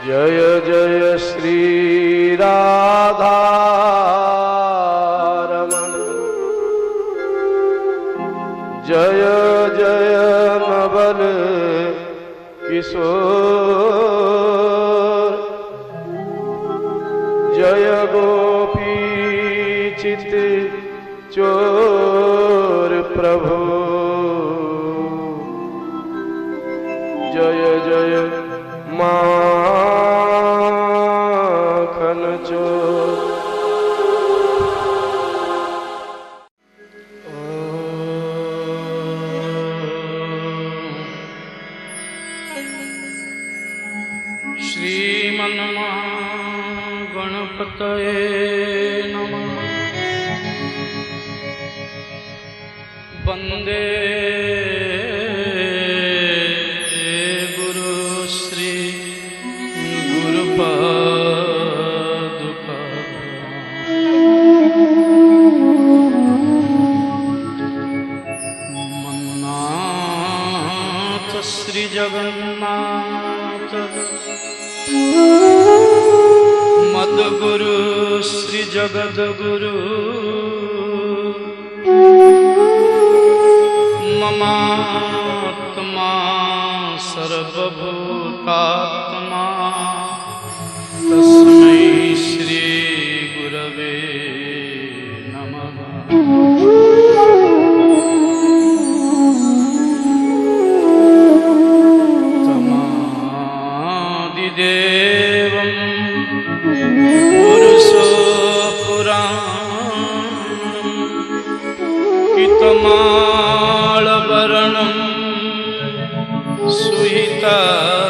जय जय श्री राधा रमण, जय जय नवल किशोर, जय गोपी चित चोर प्रभु, जय जय माखन चोर। श्रीमन्महागणपतये नमः। वन्दे गुरु श्री गुरुपादुका। मन्नाथ श्री जगन्नाथ, मद्गुरु श्री जगद्गुरु, ममात्मा सर्वभूतात्मा, तस्मै श्री गुरवे नमः। तमादिदेवं पुरुषो पुराणं, कितमालवरणं सुहितावतारम्,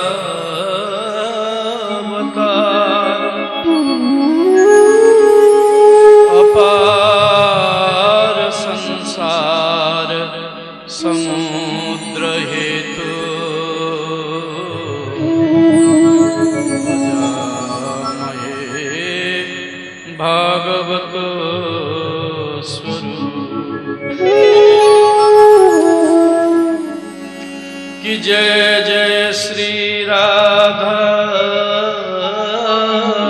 अपार संसार समुद्र हेतु, भजामहे भागवत स्वरूप। कि जय जय श्री राधा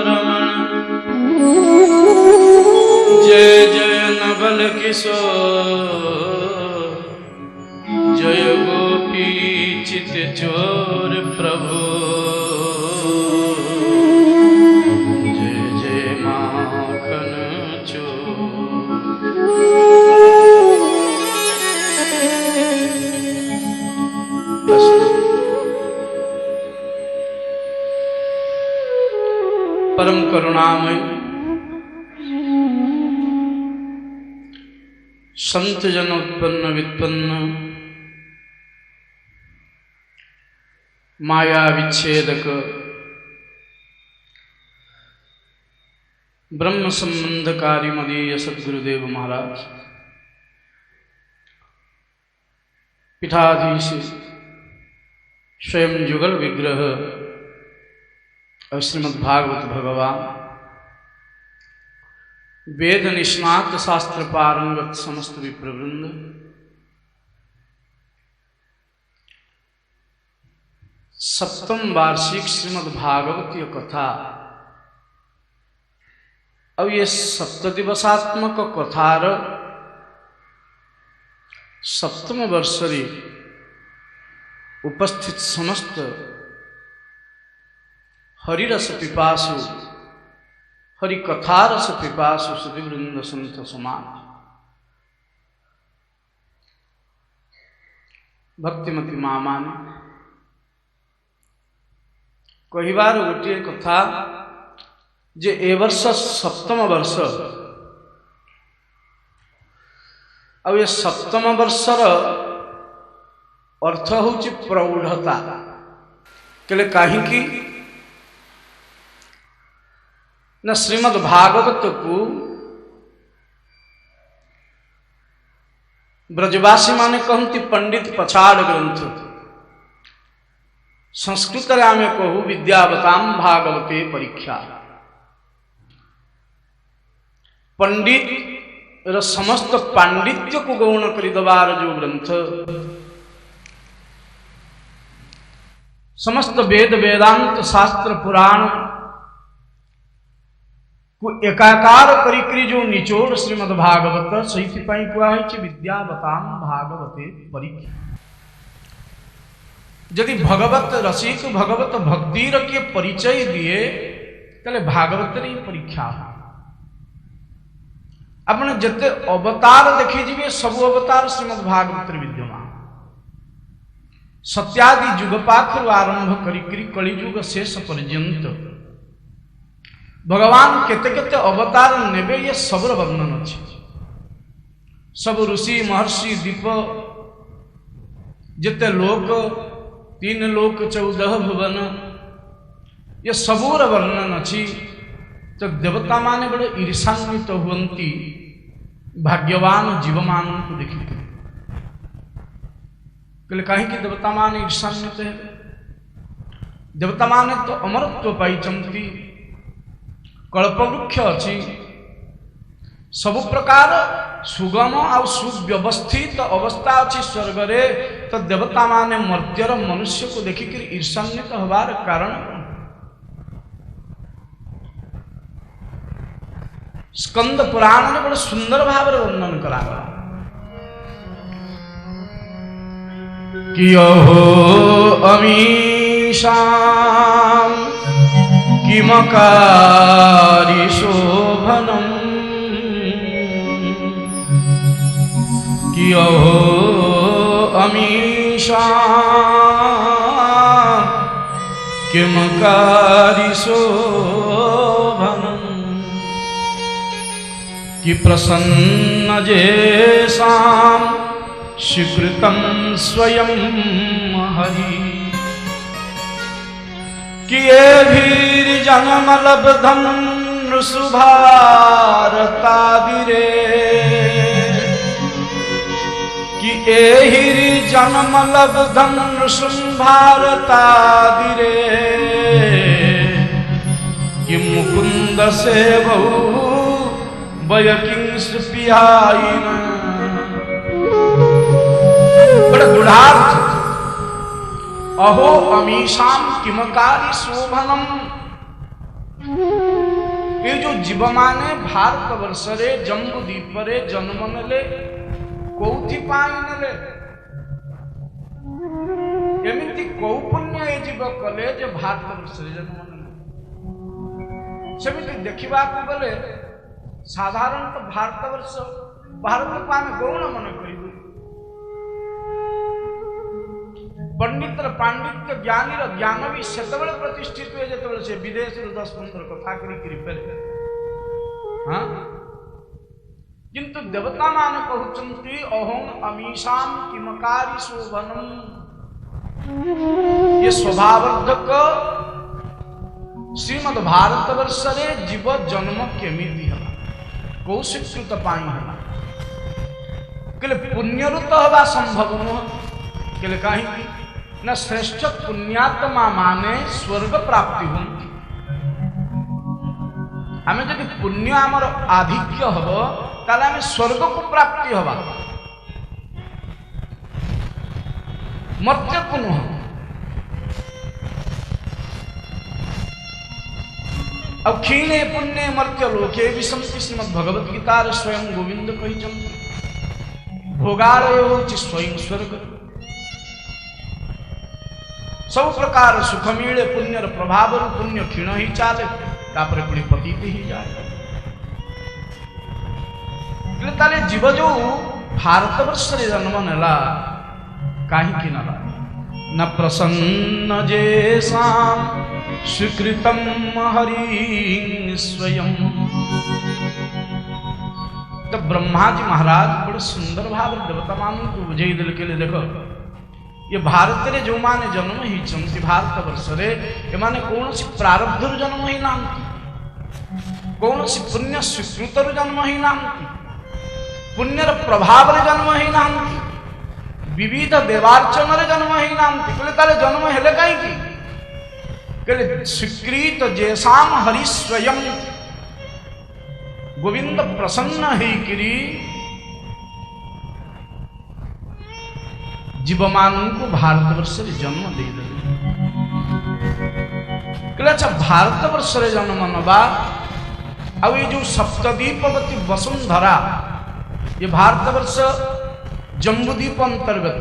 रमण, जय जय नवल किशोर, जय गोपी चित चोर प्रभु, जय जय माखन चोर। परम करुणामय संत जन उत्पन्न वित्पन्न, माया विच्छेदक, ब्रह्म संबंधकारी मदीय सद्गुरुदेव महाराज, पीठाधीश स्वयं जुगल विग्रह और श्रीमद्भागवत भगवान, वेद निष्णात शास्त्र पारंगत समस्त विप्रवृंद, सप्तम वार्षिक श्रीमद्भागवतीय कथा। अब ये सप्त दिवसात्मक कथार सप्तम वर्षरी उपस्थित समस्त हरिरस पिपासु, हरि कथारस पिपासु सतिवृंद संत समाज, भक्तिमती मामा ने कहिबार गोटे कथा जे ए वर्ष सप्तम वर्ष। अब ये सप्तम वर्षर अर्थ होची प्रौढ़ता। केले काहींकि ना श्रीमद् भागवत को ब्रजवासी माने कहती पंडित पछाड़ ग्रंथ, संस्कृत आमे कहू विद्यावताम भागवते परीक्षा। पंडित र समस्त पांडित्य को गौण कर दबार जो ग्रंथ समस्त वेद वेदांत शास्त्र पुराण को एकाकार करी जो निचोड़ श्रीमद् भागवत सही कहुई विद्यावताम भागवते परीक्षा। यदि भगवत रसिक भगवत भक्तिर के परिचय दिए तेरे भागवत परीक्षा अपने जिते अवतार देखी सब अवतार श्रीमद् भागवत विद्यमान सत्यादि जुग पाखर आरंभ करी कलिजुग शेष पर्यंत भगवान केते केते अवतार नेबे ये सब वर्णन अच्छे। सब ऋषि महर्षि दीप जिते लोक 3 लोक 14 भुवन ये सबूर वर्णन अच्छी। तो देवता माने बड़े ईर्षान्वित हुवंती भाग्यवान जीव मान को देखी कहीं कि देवता मान ईर्षान्वित है। देवता माने तो अमरत्व पाई चमती कल्पवृक्ष अच्छी सब प्रकार सुगम और सुव्यवस्थित अवस्था अच्छी स्वर्ग रे। तो देवता माने मर्त्यर मनुष्य को देखिक ईर्षान्वित होवार कारण स्कंद पुराण में बड़े सुंदर भाव वर्णन करा कि अहो अमीशाम किमकारी शोभनम कि अहो अमीशाम किमकारी शोभनम कि प्रसन्न जेसाम स्वीकृतं स्वयं हरि कि भीर जन्म लब्धम सुभारतादिरे कि एहिर जन्म लब्धम सुभारतादिरे कि मुकुंद से बहु वयकिंस पिहाइन बड़ा गुढ़ार्थ अहो अमीशाम किमकारी शोभनम। ये जो जीव माने भारत वर्ष रे जम्बू द्वीप रे जन्म नेले कौथि पाई नेले एमिति कौ पुण्य ये जीव कले जे भारत वर्ष रे जन्म नेले सेमिति देखिबा को गले साधारण तो भारत वर्ष भारत को आम गौण मन कर पंडित पांडित्य ज्ञानी ज्ञान भी से प्रतिष्ठित हुए जो से विदेश 10-15 कथा करें हाँ किंतु देवता मान कहते अहं अमीशाम किमकारी शोभनम। ये स्वभावर्धक श्रीमद् भारत वर्ष रे जीव जन्म केमिति है कौशिकृत पाई है केले पुण्यरुत हवा संभव नुह केले कहीं न श्रेष्ठ पुण्यात्मा माने स्वर्ग प्राप्ति होती। आम जदि पुण्य आमर आधिक्य हम ताले आम स्वर्ग को प्राप्ति हवा मर्त्य को नुह। अब क्षीणे पुण्य मर्त्य लोके विषमति श्रीमद् भगवत गीता स्वयं गोविंद कही भोगालय होची स्वयं स्वर्ग सब प्रकार सुख मिले पुण्यर प्रभाव पुण्य क्षीण ही चाले तापरे पुणी पतित ही जाए। ताले जीव जो भारत वर्ष रे जन्म नेला काहींकि नला न प्रसन्न जेसाम स्वीकृतम हरि स्वयं। तो ब्रह्मा जी महाराज बड़े सुंदर भाव देवता मान को बुझे दिल के लिए देखो ये भारत रे जो माने जन्म ही चमती भारत वर्ष रे ये माने कौन सी प्रारब्ध जन्म ही नामती कौन सी पुण्य स्वीकृत जन्म ही नामती पुण्यर प्रभाव जन्म ही नामती विविध देवार्चन जन्म ही नामती कहले ताले जन्म हेले कहीं कहले स्वीकृत जैसाम हरि स्वयं गोविंद प्रसन्न ही किरी जीवमान को भारत वर्ष जन्म दे कहले अच्छा भारत वर्ष रे जन्म नबा आउ ये जो सप्तद्वीपवती वसुंधरा ये भारत वर्ष जम्बूद्वीप अंतर्गत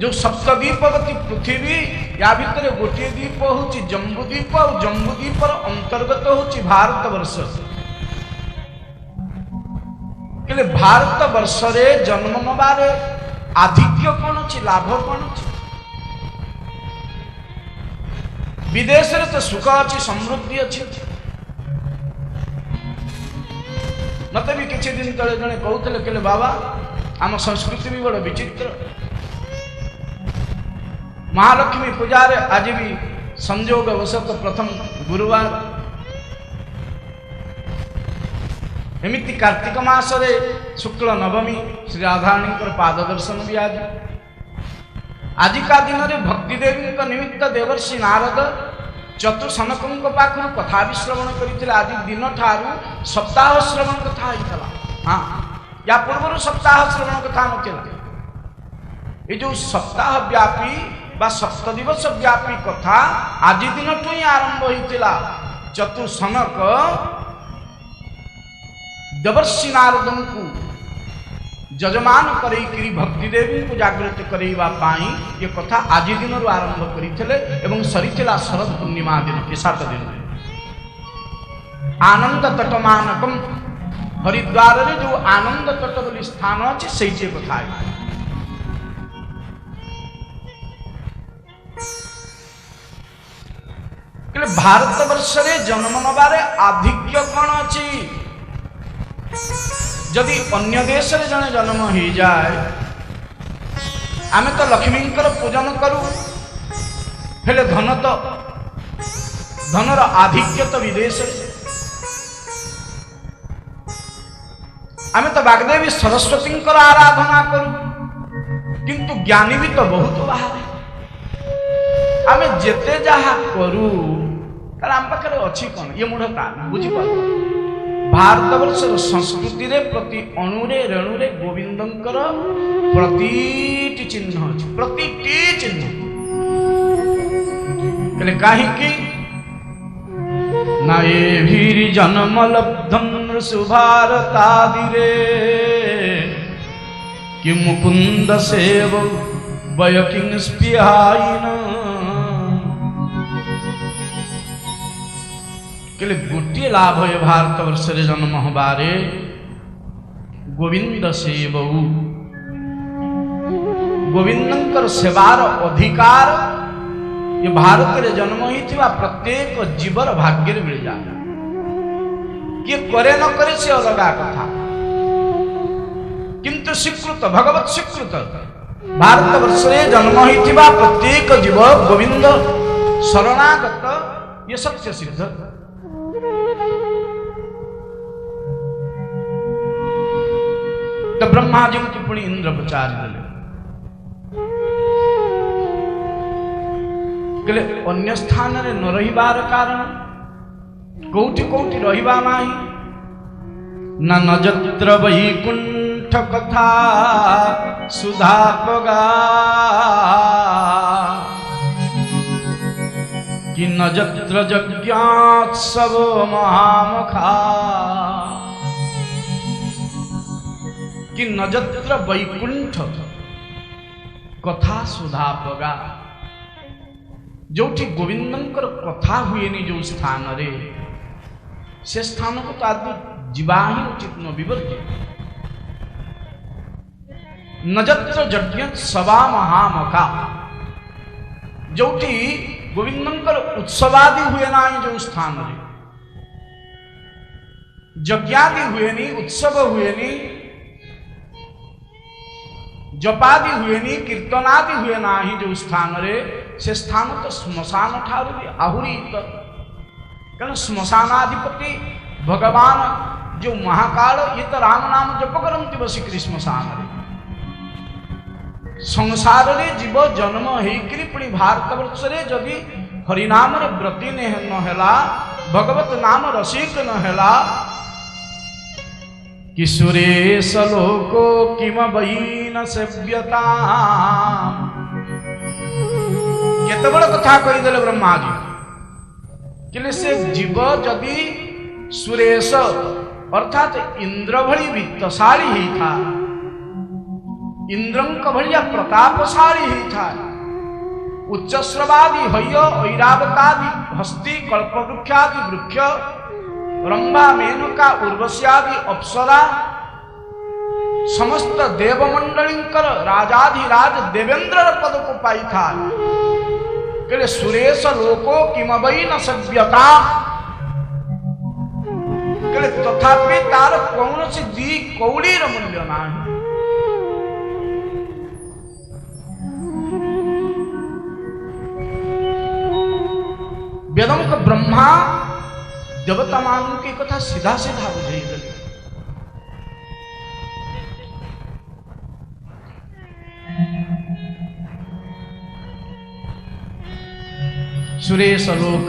जो सप्तद्वीपवती पृथ्वी या भितर गोटे द्वीप हूँ जम्बूद्वीप और जम्बूद्वीपर अंतर्गत हूँ भारत वर्ष कहले भारत वर्ष रे जन्म नबारे आधिक्य कौन अच्छी लाभ कौन अच्छी विदेश रे तो सुख अच्छी समृद्धि अच्छी मत भी किसी दिन तले जड़े कहते कहले बाबा आम संस्कृति भी बड़ विचित्र महालक्ष्मी पूजा रे आज भी संयोग अवसर प्रथम गुरुवार एमिति कार्तिक मास रे शुक्ल नवमी श्री राधाराणी पाद दर्शन भी आज आजिका दिन में भक्ति देवी निमित्त देवर्षि नारद चतुसनक पाखु कथा भी श्रवण करते आज दिन ठारू सप्ताह श्रवण कथा होता हाँ या पूर्व सप्ताह श्रवण कथा नथिला ये जो सप्ताह व्यापी बा सप्त दिवस व्यापी कथा आज दिन ही आरंभ होता चतुसनक देवर्षि नारद को जजमान करी भक्ति देवी को जागृत करवा ये कथा आज दिन आरंभ करते एवं सरीला शरद पूर्णिमा दिन विशाख दिन आनंद तटमानकम हरिद्वार रे जो आनंद तट बोली स्थान अच्छे से कथा भारत वर्ष रे जन्म नबारे आधिक्य कौन अच्छी जदि अन्य देश रे जने जन्म हो जाए आमे तो लक्ष्मी पूजन करू हेले धनर आधिक्य तो विदेश आमे तो बागदेवी सरस्वती आराधना करू किंतु ज्ञानी भी तो बहुत बाहर आमे जेते जहा करू तार आम पाखे अच्छी कौन ये मूढ़ता बुझीपार भारत वर्ष संस्कृति रे प्रति अणुरे रेणुरे गोविंदंकर प्रतिटी चिन्ह अछि प्रतिटी चिन्ह कहले काहे कि ना ए भीर जन्म लब्धम सुभारतादिरे कि मुकुंद सेव बयकिन स्पिहाइन गोटे लाभ है भारत वर्ष रे जन्म हबारे गोविंद सेवऊ गोविंदंकर सेवार अधिकार ये भारत रे जन्म ही प्रत्येक जीवर भाग्य मिल जाए किए करे न करे से अलगा कथा किंतु स्वीकृत भगवत स्वीकृत भारत वर्ष रे जन्म ही प्रत्येक जीव गोविंद शरणागत ये सत्य सिद्ध तो ब्रह्मा जी को पुणी इंद्र पचारि देले अन्य स्थान रे न रहिबार कारण कोटि कोटि रहिबा नाही न नजत्र वैकुंठ कथा सुधा पगा कि नजत्र यज्ञोत्सव महामुखा कि नजत्र वैकुंठ कथा सुधा पगा जोठी गोविंदंकर कथा हुए जो स्थान रे से स्थान को तो आदमी जीवा ही उचित न विवर्ज्य नजत्र यज्ञोत्सवा महामुखा जोठी गोविंदंकर उत्सवादि हुए ना जो स्थान रे यज्ञादि हुए नी उत्सव हुए नी जपादि हुए नी कीर्तनादि हुए ना ही जो स्थान रे से स्थान तो श्मशान ठारू भी आहुरी कारण श्मशानाधिपति भगवान जो महाकाल ये तो राम नाम जप करती बसिक श्मशान रे संसार रे जीव जन्म होकर पुणी भारत वर्ष रे जदि हरिनाम रे व्रती न हेला भगवत नाम रसिक न हेला कि सुरेश लोको किम बहीन सेव्यता एत बड़ कथा कहीदेले ब्रह्मा जी कि से जीव जदि सुरेश अर्थात इंद्र भली वित्तशाली ही था, इंद्रंक भलिया प्रतापशाली ही था, उच्चश्रवादि हय ऐरावतादि हस्ती कल्पवृक्षादि वृक्ष रंबा मेनका उर्वश्यादि अप्सरा समस्त देवमंडलींकर राजाधिराज देवेंद्र पद को पाई था। कहले सुरेश लोको किमवै न सभ्यता, कहले तथापि तार कौन सी दी कौड़ीर मूल्य नाही। वेदंक ब्रह्मा देवता मानू की कथा सीधा सीधा बुझे गए। सुरेश लोक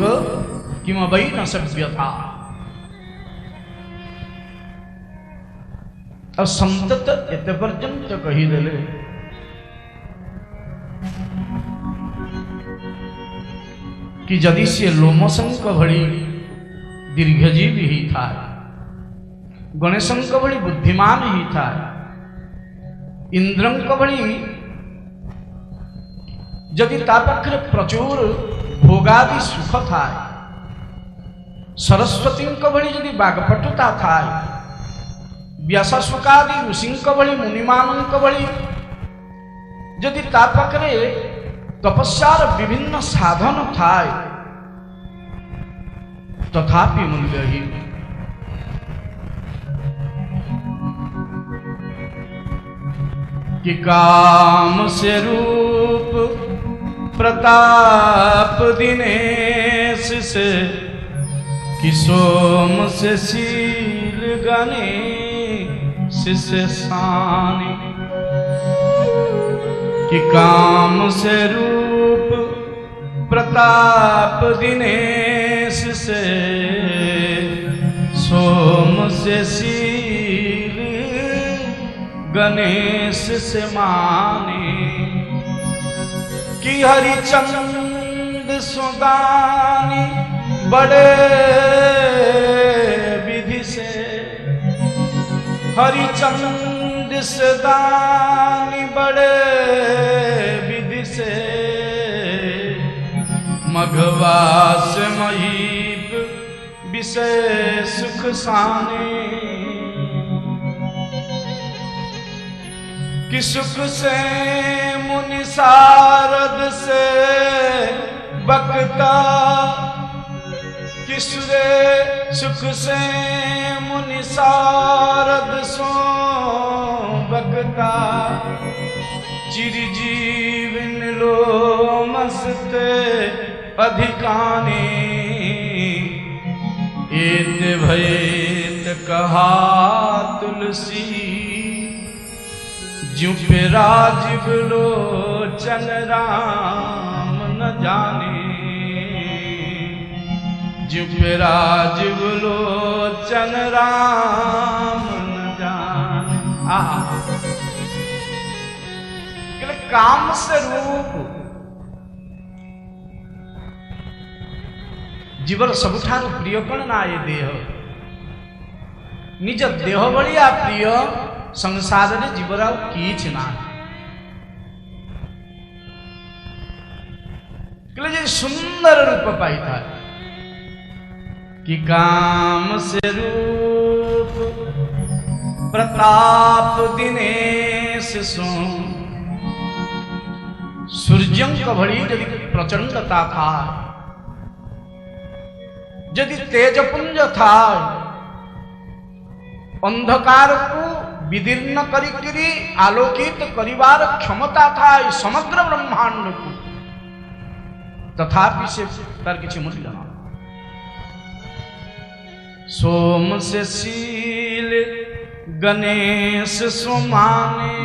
किमवै न सभ्यता, और संतत एत पर्यंत कहीदेले कि जदि से लोमशंक भली दीर्घजीवी ही था, गणेशंक भली बुद्धिमान ही था, इंद्रंक भली जदि ता पाखरे प्रचुर भोगादि सुख था, सरस्वती भली जदि बागपटुता था, व्यासशुकादि ऋषिंक भली मुनिमानंक भली जदि ता पाखरे तपस्यार विभिन्न साधन था, तथापि मूल्यहीन। कि काम से रूप प्रताप दिनेश से, कि सोम से शील गणेश से शानी, कि काम से रूप प्रताप दिनेश से, सोम से शील गणेश से माने, कि हरिचंद सुदानी बड़े विधि से, हरिचंद सुदानी बड़े विधि से, मघवास महीप विषय सुख साने, कि सुख से मुनि सारद से बकता, कि सुख से मुनि सारद सो बकता, चिरजीवन लो मस्त अधिकाने, एत भयत कहा तुलसी, ज्यों पे राजीव लोचन राम न जाने, ज्यों पे राजीव लोचन राम न जाने। काम से रूप जीवर सबुठार प्रिय कौन ना ये देह, निज देह भलिया प्रिय संसार में जीवर आउ किछ ना। सुंदर रूप पाई था, कि काम से रूप प्रताप दिनेश सो, सूर्यंक भली यदि प्रचंडता था, यदि तेजपुंज था, अंधकार को विदीर्ण करी आलोकित करिवार क्षमता था समग्र ब्रह्मांड को, तथापि से तार किछि मूल्य ना। सोम से शील गणेश सोमाने,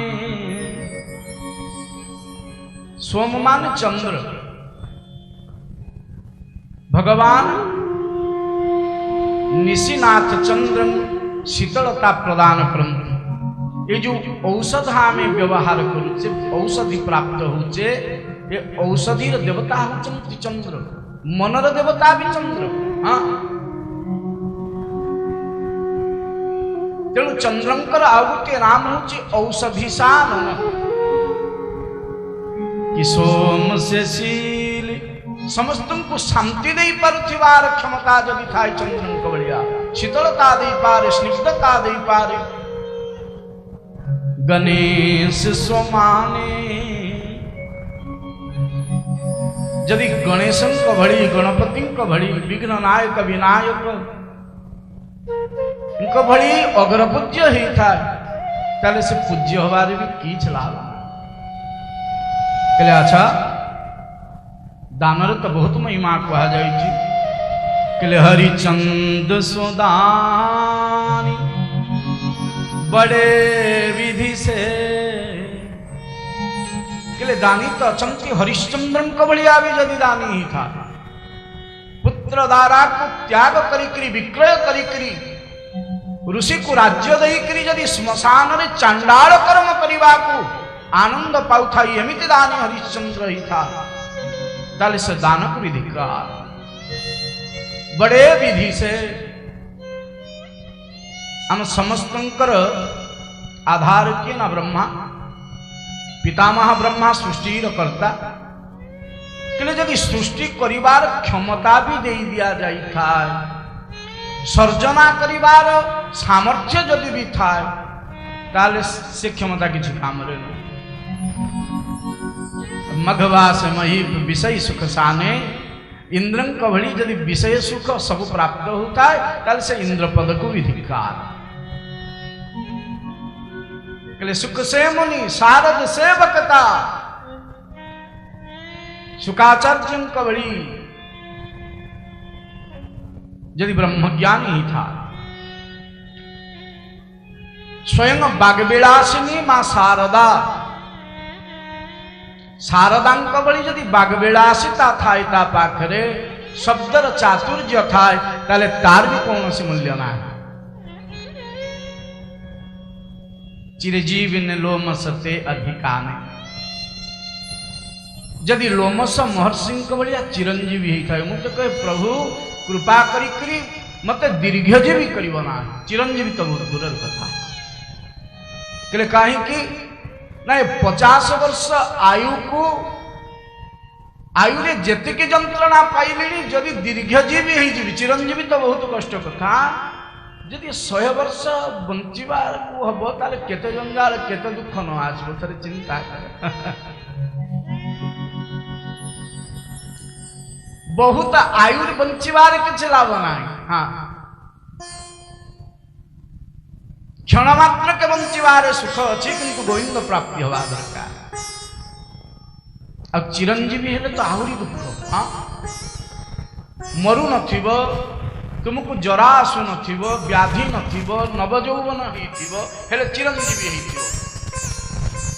सोम मान चंद्र, भगवान निशिनाथ चंद्र शीतलता प्रदान करते। ये जो औषध आम व्यवहार करुचे, औषधि प्राप्त होचे ये औषधीर देवता होचंती चंद्र, मनर देवता भी चंद्र। हाँ, तेणु चंद्रंकर आउ गोटे नाम होची औषधिशान, कि सोम से शील समस्त को शांति दे पारुथिबार क्षमता जदि थाय चंद्रंक बलिया, शीतलता दे पारे, स्निग्धता दे पारे। गणेश स्वमाने जदि गणेशंक भली, गणपतिंक भली, विघ्न नायक विनायक भली अग्रपूज्य ही था, ताले से पूज्य हबारे भी कीच लाभ। कहले अच्छा दानर तो बहुत महिमा कहा जाए। कहले हरिचंद सुदानी बड़े विधि से, कहले दानी तो अचंती हरिश्चंद्रन को बढ़िया भी यदि दानी ही था। पुत्र दारा को त्याग करी विक्रय करी ऋषि को राज्य देकरी यदि श्मशान रे चांडाल कर्म करवा को आनंद पाउथा, एमिति दानी हरिश्चंद्र ही था। ताले से दानक विधि का बड़े विधि से हम समस्तंकर आधार किए ना ब्रह्मा, पितामह ब्रह्मा सृष्टि करता। कहले यदि सृष्टि करिवार क्षमता भी दे दिया जाई था, सर्जना करिवार सामर्थ्य यदि भी था, ताले से क्षमता किसी काम रे न। मघवास मही विषय सुख साने, इंद्रं कभली यदि विषय सुख सब प्राप्त होता है, ताले से इंद्र पद को विधिकार। कहले सुख से मुनि शारद सेवकता, शुकाचार्य कवड़ी यदि ब्रह्मज्ञानी ही था। स्वयं बागविलासिनी मां शारदा, शारदांक बड़ी यदि बागविलासिता था ता पाखरे शब्दर चातुर्य था, ताले तार भी कौन से मूल्य ना। चिरजीविन लोमसते अधिकाने, यदि लोमस महर्षि भाया चिरंजीवी ही था, मुझे कहे प्रभु कृपा करी मत दीर्घजीवी करना, चिरंजीवी तो बहुत दूर कथा। कहले कहीं ना 50 वर्ष आयु को आयु रे जेतिकी जंत्रणा पाइली, जदि दीर्घजीवी ही जीवी, चिरंजीवी तो बहुत कष्ट कथा। जदि 100 वर्ष बंचार को हम ताले केते जंजाल केते दुख न आसबो, थरे चिंता कर। बहुत आयु बंचार किसी लाभ ना। हाँ, क्षण मात्र के बंचार सुख अच्छी, किंतु गोविंद प्राप्ति हवा दरकार। अब चिरंजीवी हेले तो आहरी दुख। हाँ, मरु नथिबो, तुमको जरा आसु नथिबो, व्याधि नथिबो, नवजौवन हेइथिबो, हेले चिरंजीवी हेइथिबो।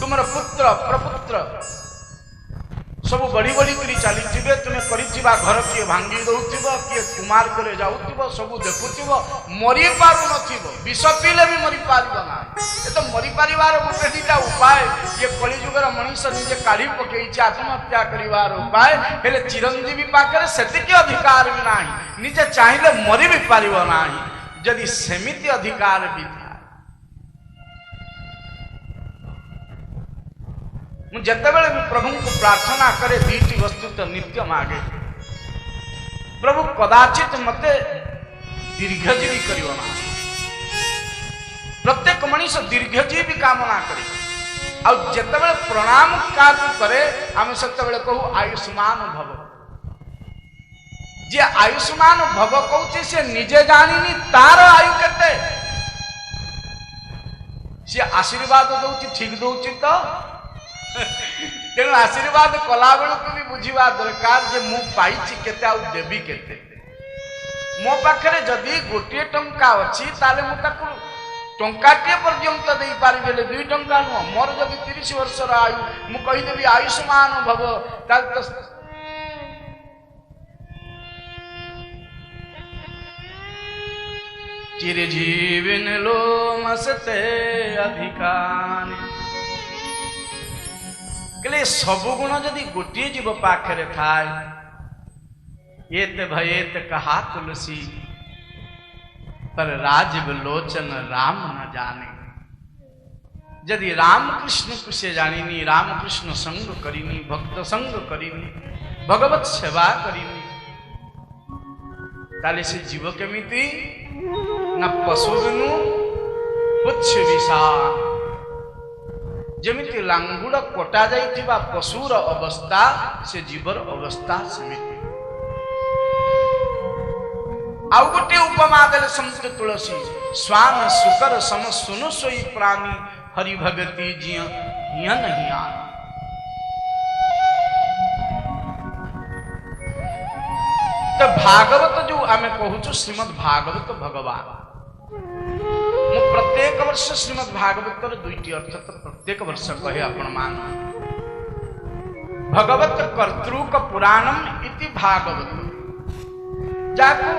तुमर पुत्र प्रपुत्र सब बड़ी बड़ी करी चली थे, तुम्हें करिथिबा घर किए भांगी दउथिबो, किए कुमार करे जाउथिबो, सब देखुथिबो, मरि पारु नथिबो, विष पीले भी मरि पारिबो ना। ए तो मरि पारिबार गोटे दिटा उपाय ये कलिजुगर मनीष निजे काढ़ी पकेइछि आत्महत्या करिवार उपाय, हेले चिरंजीवी पाखरे सेतिकी अधिकार भी नाही, निजे चाहिले मरि भी पारिबो नाही। यदि सेमिति अधिकार भी था, मुझे जितेबले भी प्रभु को प्रार्थना करे दीटी वस्तु तो नित्य मागे, प्रभु कदाचित मते दीर्घजीवी करियो ना। प्रत्येक मनीष दीर्घजीवी कामना करे, और जितेबले प्रणाम का करे आम सेतेबले कहू आयुष्मान भव। जे आयुष्मान भव कहूचे से निजे जानिनी तार आयु केते, से आशीर्वाद दउची ठीक दउची तो। तेणु आशीर्वाद कला बेलू भी बुझा दरकार जे मु पाइछि केते आ देवी केते। मो पाखरे जदि गोटे टंका अछि ताले मु ताकू टंकाटे पर्यंत दे पारि बेले 2 टंका नु। मोर जदि 30 वर्षर आयु मु कहि देबी आयुष्मान भव, ताल तो चिरजीविन लोमसते अधिकानि। कहले सब गुण जदि गोटे जीव पाखरे थाए एत भयेत कहा तुलसी पर राजीव लोचन राम न जाने। यदि राम कृष्ण को से जानिनी, राम कृष्ण संग करिनी, भक्त संग करिनी, भगवत सेवा करिनी, ताले से जीव केमिति न पशु बिनु पुच्छ विषाण। जमिति लांगुड़ कटा जाइथिबा पशुर अवस्था से जीवर अवस्था समिति। आउ गोटे उपमा देले संत तुलसी, स्वान सुकर सम सुनु सोई प्राणी, हरि भगति जिय हिय नहीं आन। तो भागवत जो आमे कहूछु श्रीमद् भागवत भगवान, मु प्रत्येक वर्ष श्रीमद् भागवतर दुईटी अर्थ तो प्रत्येक वर्ष कहे आपण मान। भगवत कर्तृक पुराणम इति भागवत, जाको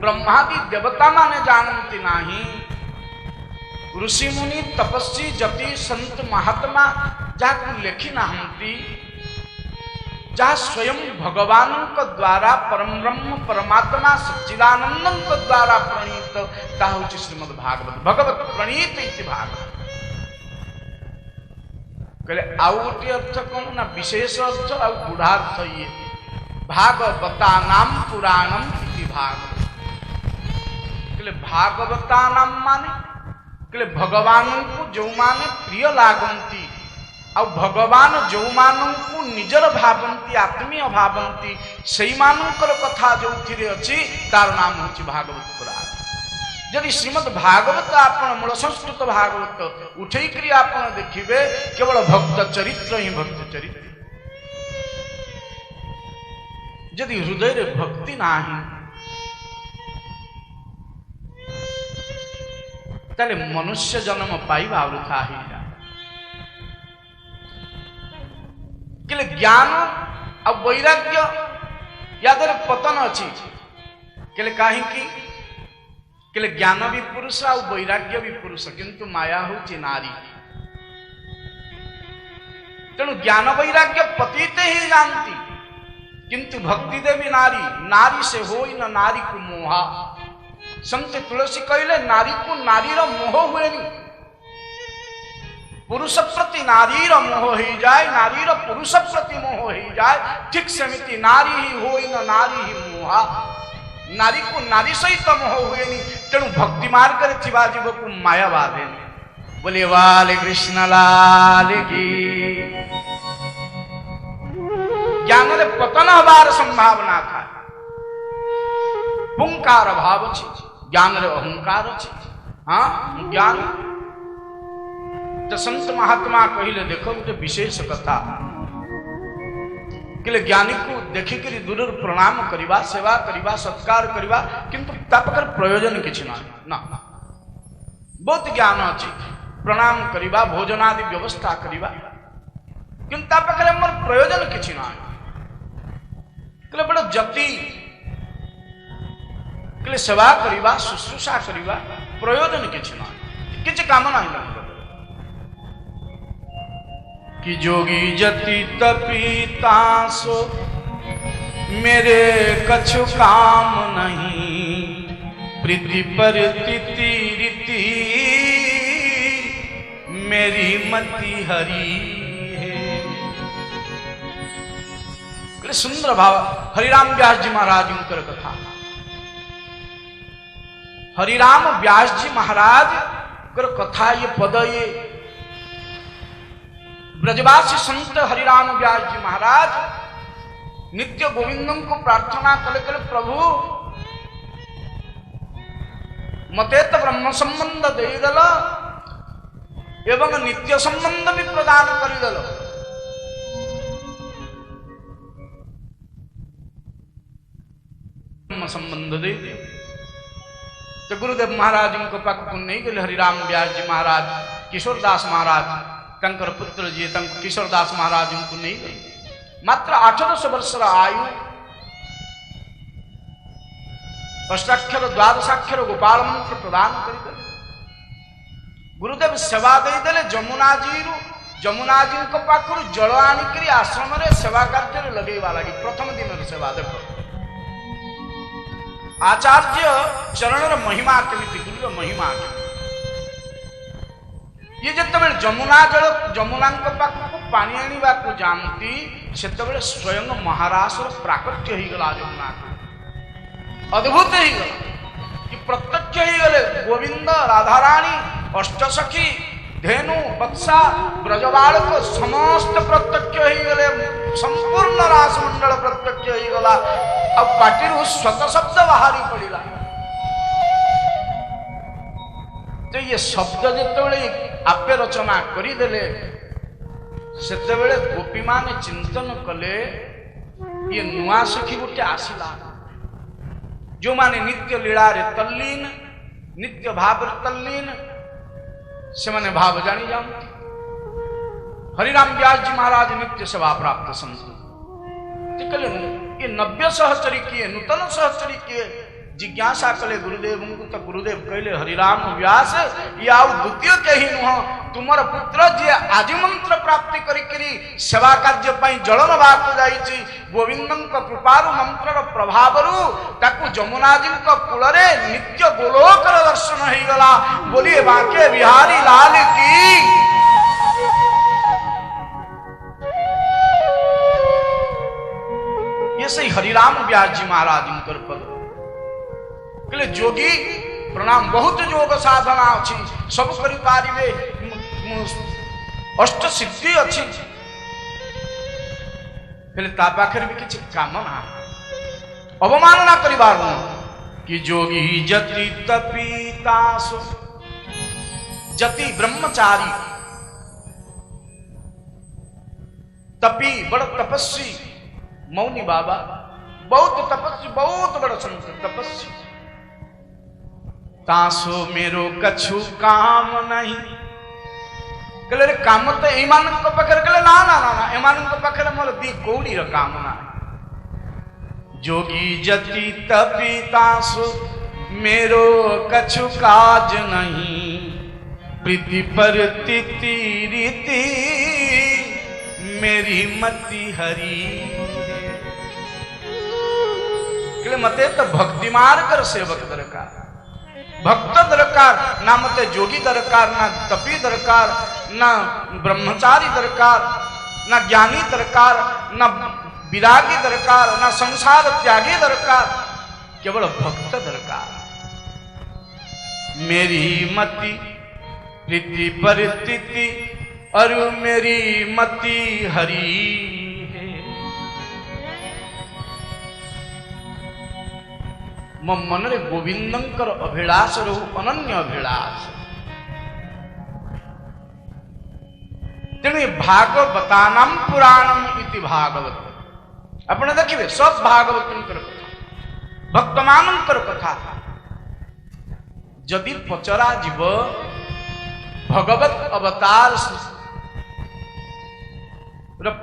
ब्रह्मादि देवता माने जानती नाही, ऋषि मुनि तपस्वी जति संत महात्मा जाको लेखी नाहंती, जहाँ स्वयं भगवान द्वारा परम ब्रह्म परमात्मा सच्चिदानंद द्वारा प्रणीत ताहुच श्रीमद् भागवत। भगवत प्रणीत इति भागवत। कहले आउ गोटे अर्थ कौन ना विशेष अर्थ आ गूढ़ार्थ ये भागवता नाम पुराणम इति भागवत। कहले भागवता नाम माने कहले भगवान को जो माने प्रिय लागंती और भगवान जो मानू को निजर भावंती आत्मीय भावंती सही मानकर कथा जो अच्छी तार नाम होची भागवत पुराण। यदि श्रीमद् भागवत आपण मूल संस्कृत भागवत उठे करी आपण देखिबे केवल भक्त चरित्र ही भक्त चरित्र। यदि हृदय रे भक्ति नाही ताले मनुष्य जन्म पाइबा वृथा ही जा। कि ज्ञान आ वैराग्य यादर पतन अच्छी कि कहीं ज्ञान भी पुरुष आ वैराग्य भी पुरुष किंतु माया हूँ नारी। तेणु ज्ञान वैराग्य पतिते ही जानती किंतु भक्ति देवी नारी, नारी से हो न नारी को मोहा। संत तुलसी कहले नारी को नारीर मोह हुए नहीं, पुरुष प्रति नारीर मोह हो जाए, नारीर पुरुष प्रति मोह हो जाए, ठीक सेमिति नारी ही हो न नारी ही मोहा। नारी को नारी सहित मोह हुए नहीं, तेणु भक्ति मार्ग रे थिबा जीव को माया बाधे। बोले वाले कृष्ण लाल की। ज्ञान रे पतन हबार संभावना था, पुंकार भाव छी, ज्ञान रे अहंकार छी। हाँ ज्ञान तो संत महात्मा कहले देखो गोटे विशेष कथा कि ज्ञानी को देखिक दूर प्रणाम करवा, सेवा करवा, सत्कार करवा, किंतु तापकर प्रयोजन किछि ना। बहुत ज्ञान अच्छी प्रणाम करवा, भोजनादि व्यवस्था करवा, किंतु तापकर मोर प्रयोजन किछि ना। कहले बड़ जति कहले सेवा करवा, शुश्रूषा करवा, प्रयोजन किछि ना, किछि काम नहीं। कि जोगी जति तपीतासो मेरे कछु काम नहीं, प्रीति पर तिति रीति मेरी मति हरी है। सुंदर भाव हरिराम व्यास जी महाराज उनकर कथा। हरिराम व्यास जी महाराज कर कथा ये पद ये ब्रजवासी संत हरिराम व्यास जी महाराज नित्य गोविंदम को प्रार्थना कले कले प्रभु मते तो ब्रह्म संबंध दे दल एवं नित्य संबंध भी प्रदान कर दल। ब्रह्म संबंध दे तो गुरुदेव महाराज को पाक को नहीं गले। हरिराम व्यास जी महाराज किशोरदास महाराज कंकर पुत्र जी किशोरदास महाराज उनको नहीं गई। मात्र 8-10 वर्ष आयु, अष्टाक्षर द्वादशाक्षर गोपाल मंत्र प्रदान कर गुरुदेव सेवा दे देले। जमुना जी ଯମୁନାଜୀ ପାଖରୁ ଜଳ ଆଣିକରି ଆଶ୍ରମରେ ସେବା କାର୍ଯ୍ୟରେ ଲଗେଇବା ଲାଗି ପ୍ରଥମ ଦିନର ସେବା। ଦେଖ ଆଚାର୍ଯ୍ୟ ଚରଣର ମହିମା କେମିତି, ଗୁରୁର ମହିମା କେମିତି। ଇଏ ଯେତେବେଳେ ଯମୁନାଙ୍କ ପାଖକୁ ପାଣି ଆଣିବାକୁ ଯାଆନ୍ତି ସେତେବେଳେ ସ୍ୱୟଂ ମହାରାଜର ପ୍ରାକଟ୍ୟ ହେଇଗଲା। ଯମୁନାକୁ ଅଦ୍ଭୁତ ହେଇଗଲା କି ପ୍ରତ୍ୟକ୍ଷ ହେଇଗଲେ ଗୋବିନ୍ଦ, ରାଧାରାଣୀ, ଅଷ୍ଟସଖୀ, ଧେନୁ, ବତ୍ସା, ବ୍ରଜବାଳକ ସମସ୍ତ ପ୍ରତ୍ୟକ୍ଷ ହେଇଗଲେ। ସମ୍ପୂର୍ଣ୍ଣ ରାସମଣ୍ଡଳ ପ୍ରତ୍ୟକ୍ଷ ହେଇଗଲା। ଆଉ ପାଟିରୁ ସ୍ୱତ ଶବ୍ଦ ବାହାରି ପଡ଼ିଲା। ଯେ ଇଏ ଶବ୍ଦ ଯେତେବେଳେ ଆପେ ରଚନା କରିଦେଲେ ସେତେବେଳେ ଗୋପୀମାନେ ଚିନ୍ତନ କଲେ ଇଏ ନୂଆ ସଖୀ ଗୋଟେ ଆସିଲା। ଯେଉଁମାନେ ନିତ୍ୟ ଲୀଳାରେ ତଲ୍ଲୀନ, ନିତ୍ୟ ଭାବରେ ତଲ୍ଲୀନ, ସେମାନେ ଭାବ ଜାଣି ଯାଆନ୍ତି। हरिराम व्यास जी महाराज नित्य सेवा प्राप्त संत कहले ये नव्य सहचरी किए, नूतन सहचरी किए। जिज्ञासा कले गुरुदेव तो गुरुदेव कहले हरिराम व्यास ये आउ द्वितीय कही नुह, तुमर पुत्र जी आज मंत्र प्राप्ति करी सेवा कार्य पई जलन बाकु जाईची। गोविंदंक कृपारु मंत्रर प्रभावरु ताकु जमुनाजी कूल रे नित्य गोलोकर दर्शन हो गला। बोलिए बाके बिहारी लाल की। ये सही हरिराम व्यास जी महाराज पद कहले जोगी प्रणाम, बहुत योग साधना अच्छी, सब करि पारिबे, अष्ट सिद्धि अच्छी। कहले ता पाखर भी किछि काम ना, अवमानना करिबार कि जोगी जति तपीतासु, जति ब्रह्मचारी, तपी बड़ तपस्वी, मौनी बाबा बहुत तपस्वी, बहुत बड़ा संत तपस्वी। तासो मेरो कछु काम नहीं। कहले काम तो ईमान को पकड़ कहले ना ना ना ना ईमान को पकड़ मोर दी कोड़ी र काम ना। जोगी जति तपी तासो मेरो कछु काज नहीं, प्रीति पर तिति रीति मेरी मति हरी। कहले मते तो भक्ति मार्ग कर सेवक दरकार, भक्त दरकार, ना मते जोगी दरकार, ना तपी दरकार, ना ब्रह्मचारी दरकार, ना ज्ञानी दरकार, ना विरागी दरकार, ना संसार त्यागी दरकार, केवल भक्त दरकार। मेरी मति प्रीति परिस्थिति और मेरी मति हरी है। मो मन रे गोविंदंकर अभिलाष रहु, अनन्य अभिलाष। तेणु भागवतानाम पुराणम इति भागवत अपने देखिए सब भागवतंकर कथा, भक्तमानंकर कथा जदि पचरा जीव भगवत अवतार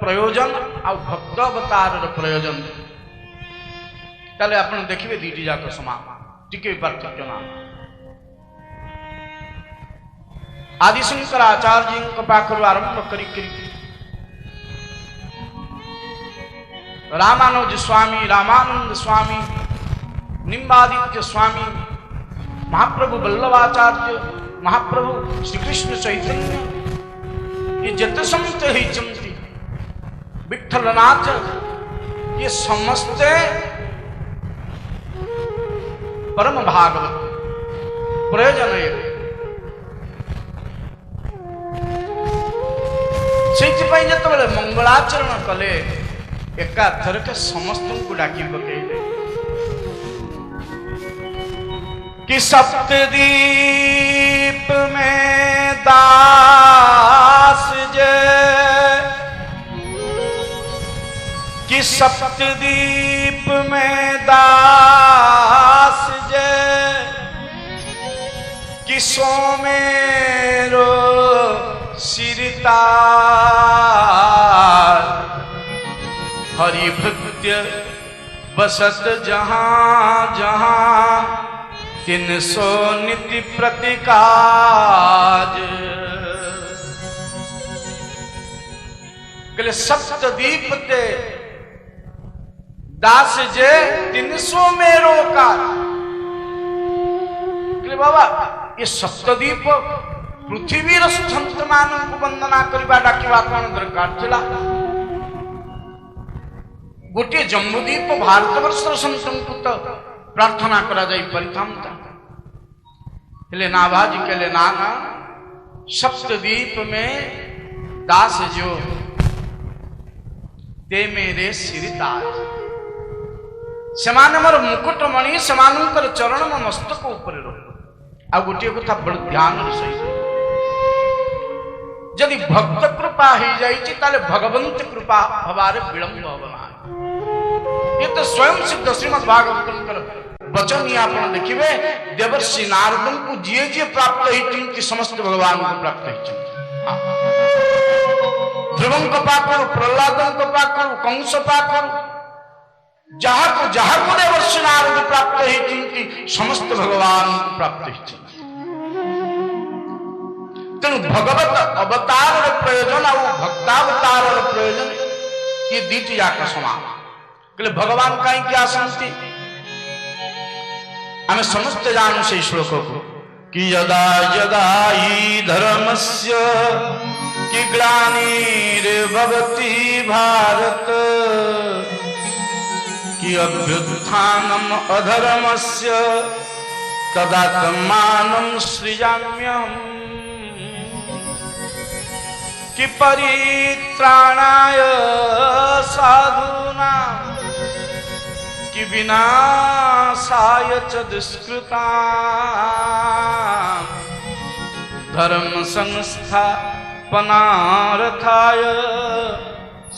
प्रयोजन आ भक्त अवतार प्रयोजन ताले आपण देखिए दीटी जाक समान टिके पार्थक्य ना। आदि शंकराचार्य जी पाखरु आरंभ करी रामानुज स्वामी, रामानंद स्वामी, निम्बादित्य स्वामी, महाप्रभु वल्लभाचार्य, महाप्रभु श्री कृष्ण चैतन्य, ये जते संत ही चमती विठ्ठलनाथ, ये समस्ते परम भागवत प्रयोजन है। से जिते मंगलाचरण कले एका थरक समस्त को डाकी पकईले कि सप्तदीप में दास जय, कि सप्तदीप में दास जय, कि सोमेरो सिरतार, हरि भृत्य बसत जहां जहां, 300 नित्य प्रतिकाज। कहले सप्तदीप ते दास जे 300 में रोका। कहले बाबा ये सप्तदीप पृथ्वीर संत मानक वंदना करवा डाकिवा कौन दरकार थिला। गोटे जम्बूदीप भारतवर्षर संतଙ୍କୁ तो प्रार्थना करा जाई परिथांता। हेले नाभाजी कहले ना ना सप्तदीप में दास जो ते मेरे सिरताज सेमाने मोर मुकुटमणि सेमानंकर चरण में मस्तक ऊपर रहो। आ गोटे कथा बड़ ध्यान सहित यदि भक्त कृपा हो जाइए ताले भगवंत कृपा हमारे विलंब होना। ये तो स्वयं सिद्ध श्रीमद् भागवतम कर वचन ही आप देखिए देवर्षि नारदन को जी जी प्राप्त होती समस्त भगवान को प्राप्त होती। ध्रुवं को पाखरु प्रहलादन को पाखरु कंस पाखरु जहाँ को देवर्षि नारद प्राप्त होती समस्त भगवान को प्राप्त होती। तेणु भगवत अवतार प्रयोजन और भक्तावतार प्रयोजन ये दीटी जाक समान। कहले भगवान कहीं क्या आसंती आम समस्त जानू से श्लोक को कि यदा यदा ही धर्मस्य कि ग्लानिर्भवति भारत कि अभ्युत्थानम अधर्मस्य तदात्मानं सृजाम्यहम् कि परित्राणाय साधूनां कि विनाशाय च दुष्कृतां धर्म संस्थापनार्थाय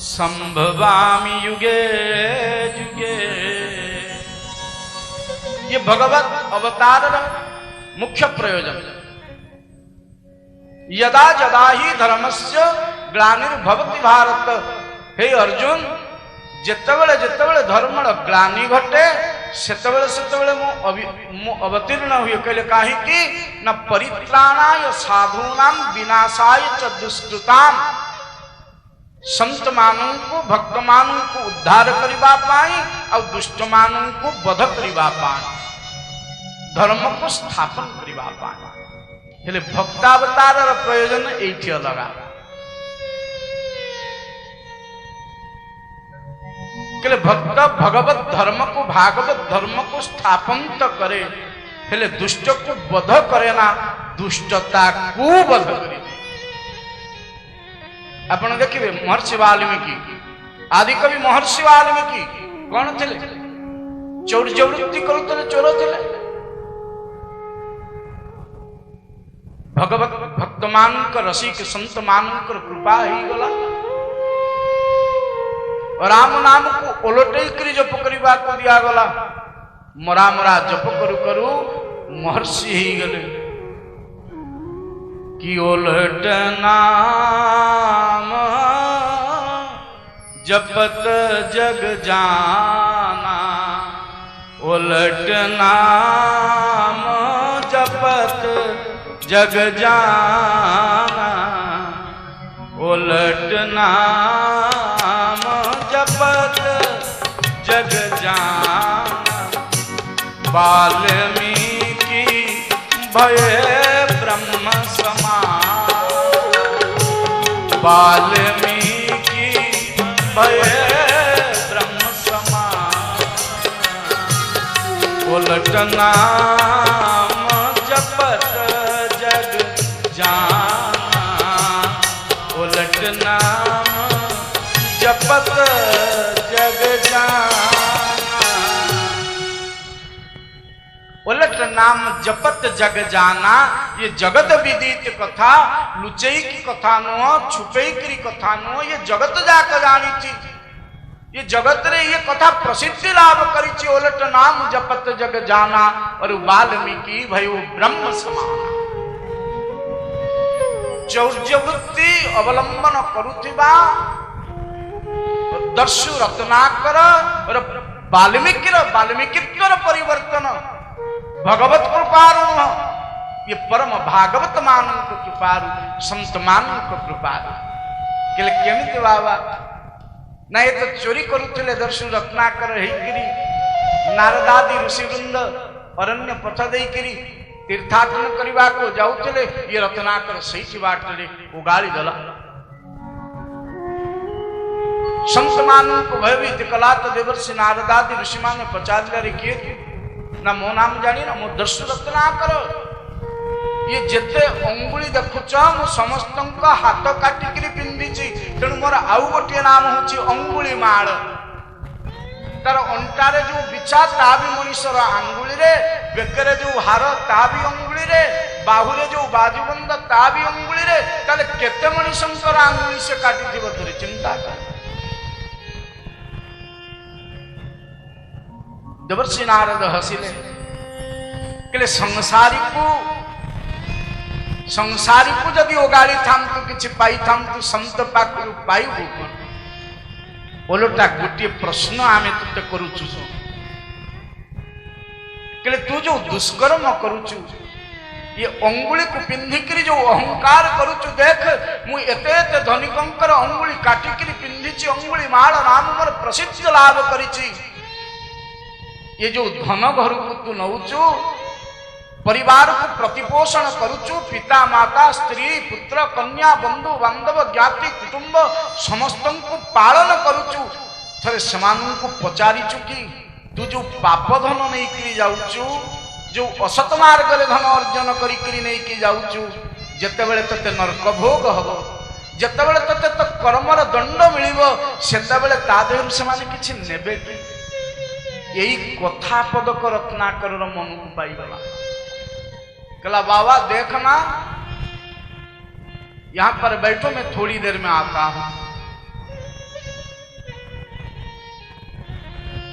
संभवामि युगे युगे। ये भगवत अवतार मुख्य प्रयोजन। यदा यदा ही धर्मस्य ग्लानिर्भवति भारत। हे अर्जुन जेतेबेले जेतेबेले धर्मर ग्लानि घटे सेतेबेले सेतेबेले मु अवतीर्ण हुए। कहले काहे कि न परित्राणाय साधूनां विनाशाय च दुष्कृतां संत मानू को भक्त मानू को उद्धार करिबा पाई और दुष्ट मानू को वध करिबा पाई धर्म को स्थापन करिबा पाई। हेले भक्तावतार प्रयोजन एठी अलगा। कहले भक्त भगवत धर्म को भागवत धर्म को स्थापन तो करे हेले दुष्ट को वध करे ना दुष्टता को वध करे। आपण देखिए महर्षि वाल्मीकि आदि कवि महर्षि वाल्मीकि कौन थे चौर्यवृत्ति करुते चोर थे। भगवत भक्त मानक रसिक संत मानक कृपा ही गला राम नाम को ओलटई करी जप करबा को दिया गला। मरा मरा जप करू करू महर्षि ही गले कि ओलट नाम जपत जग जाना ओलट नाम जपत जग जाना उलट नाम जपत जग जाना वाल्मीकि भय ब्रह्म समान वाल्मीकि भय ब्रह्म समान उलट नाम जपत जग जाना उलट नाम जपत जग जाना उलट नाम जपत जग जाना। ये जगत विदित कथा लुचई की कथा नो छुपई की कथा नो ये जगत जाक जानी थी। ये जगत रे ये कथा प्रसिद्धि लाभ करी उलट नाम जपत जग जाना और वाल्मीकि भयो ब्रह्म समान। चौर्यवृत्ति अवलंबन करुथिबा दर्शु रत्नाकर और वाल्मीकित्वर परिवर्तन भगवत कृपारु ये परम भागवत मानक कृपारु संत मानक कृपारु कहले केमिति बाबा ना ये तो चोरी करुले दर्शु रत्नाकर होइकरी नारदादि ऋषिवृंद अरण्य पथ देकरी तीर्थाटन करने को जाऊले ये रत्नाकर सही बाटे उगाड़ी गला संत मानू को भयभीत कला तो देवर्षि नारदादि ऋषि मान पचारे किए ना मो नाम जानी ना मो दर्शु रत्नाकर ये जिते अंगुली देखुच मु समस्त हाथ काटिकी पिंधि तेणु मोर आउ गोटे नाम हूँ अंगुली माड़ तार अंटारे जो बिछा ता भी मनीषर आंगुली रे बेकरे जो हार ता भी अंगुली रे बाहुरे जो बाजुबंद ता भी अंगुली रे ताले केते मनीषंकर आंगुली से काटी थी थोड़ी चिंता कर देवर्षि नारद हसिले कहले संसारी को जदि ओगाड़ी थांतु किछि पाई थांतु संत पाखरु पाइबु ओलोटा गोटे प्रश्न आमे तुते करूछु कहले तू जो दुष्कर्म करूछु ये अंगुली को पिंधिकरी जो अहंकार करूछु देख मु एते एते धनिकंकर अंगुली काटिकरी पिंधिछि अंगुली माळ नाम मोर प्रसिद्ध लाभ करिछि ये जो धन घर को तू नौचु परिवार को प्रतिपोषण करुचु पिता माता स्त्री पुत्र कन्या बंधु बांधव ज्ञाति कुटुंब समस्त को पालन करुचु थरे समान को पचारिचु कि तू जो पाप धन नहीं करी जाउचु जो असत मार्ग रे धन अर्जन करी करी नहीं की जाउचु जते बेले तते नरक भोग हबो जते बेले तते तो कर्मर दंड मिलिबो सेते बेले ता देहरु समान किछि नेबे कि यही कथा पदक रत्नाकर मन को पाईगला कहला बाबा देखना यहां पर बैठो मैं थोड़ी देर में आता हूं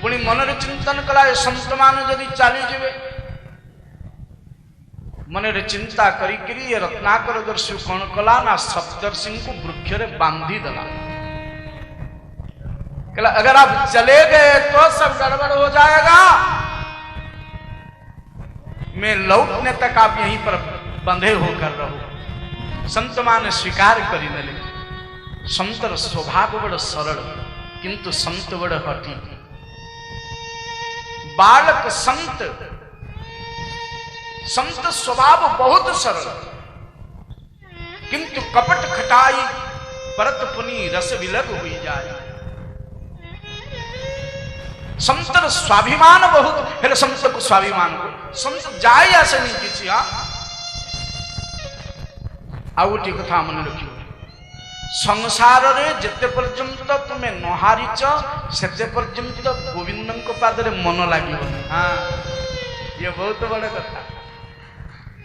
पुणी मन रे चिंतन कला संत मान जदि चली जीवे मन रे चिंता करी ये रत्नाकर दर्शु कौन कला ना सप्तर्षि को वृक्ष रे बांधी दला कहला अगर आप चले गए तो सब गड़बड़ हो जाएगा मैं लौटने तक आप यहीं पर बंधे होकर रहो संत मान स्वीकार करी नले संतर स्वभाव बड़ सरल किंतु संत बड़ हटी बालक संत स्वभाव बहुत सरल किंतु कपट खटाई परत पुनी रस विलग हुई जाए संतर स्वाभिमान बहुत हेले संत को स्वाभिमान को संत जाए आसे नहीं किछि आ गोटे कथा मन रखियो संसार रे जते पर्यंत तुम्हें न हारिच सेते पर्यंत गोविंदन को पाद रे मन लागियो हां ये बहुत बड़ कथा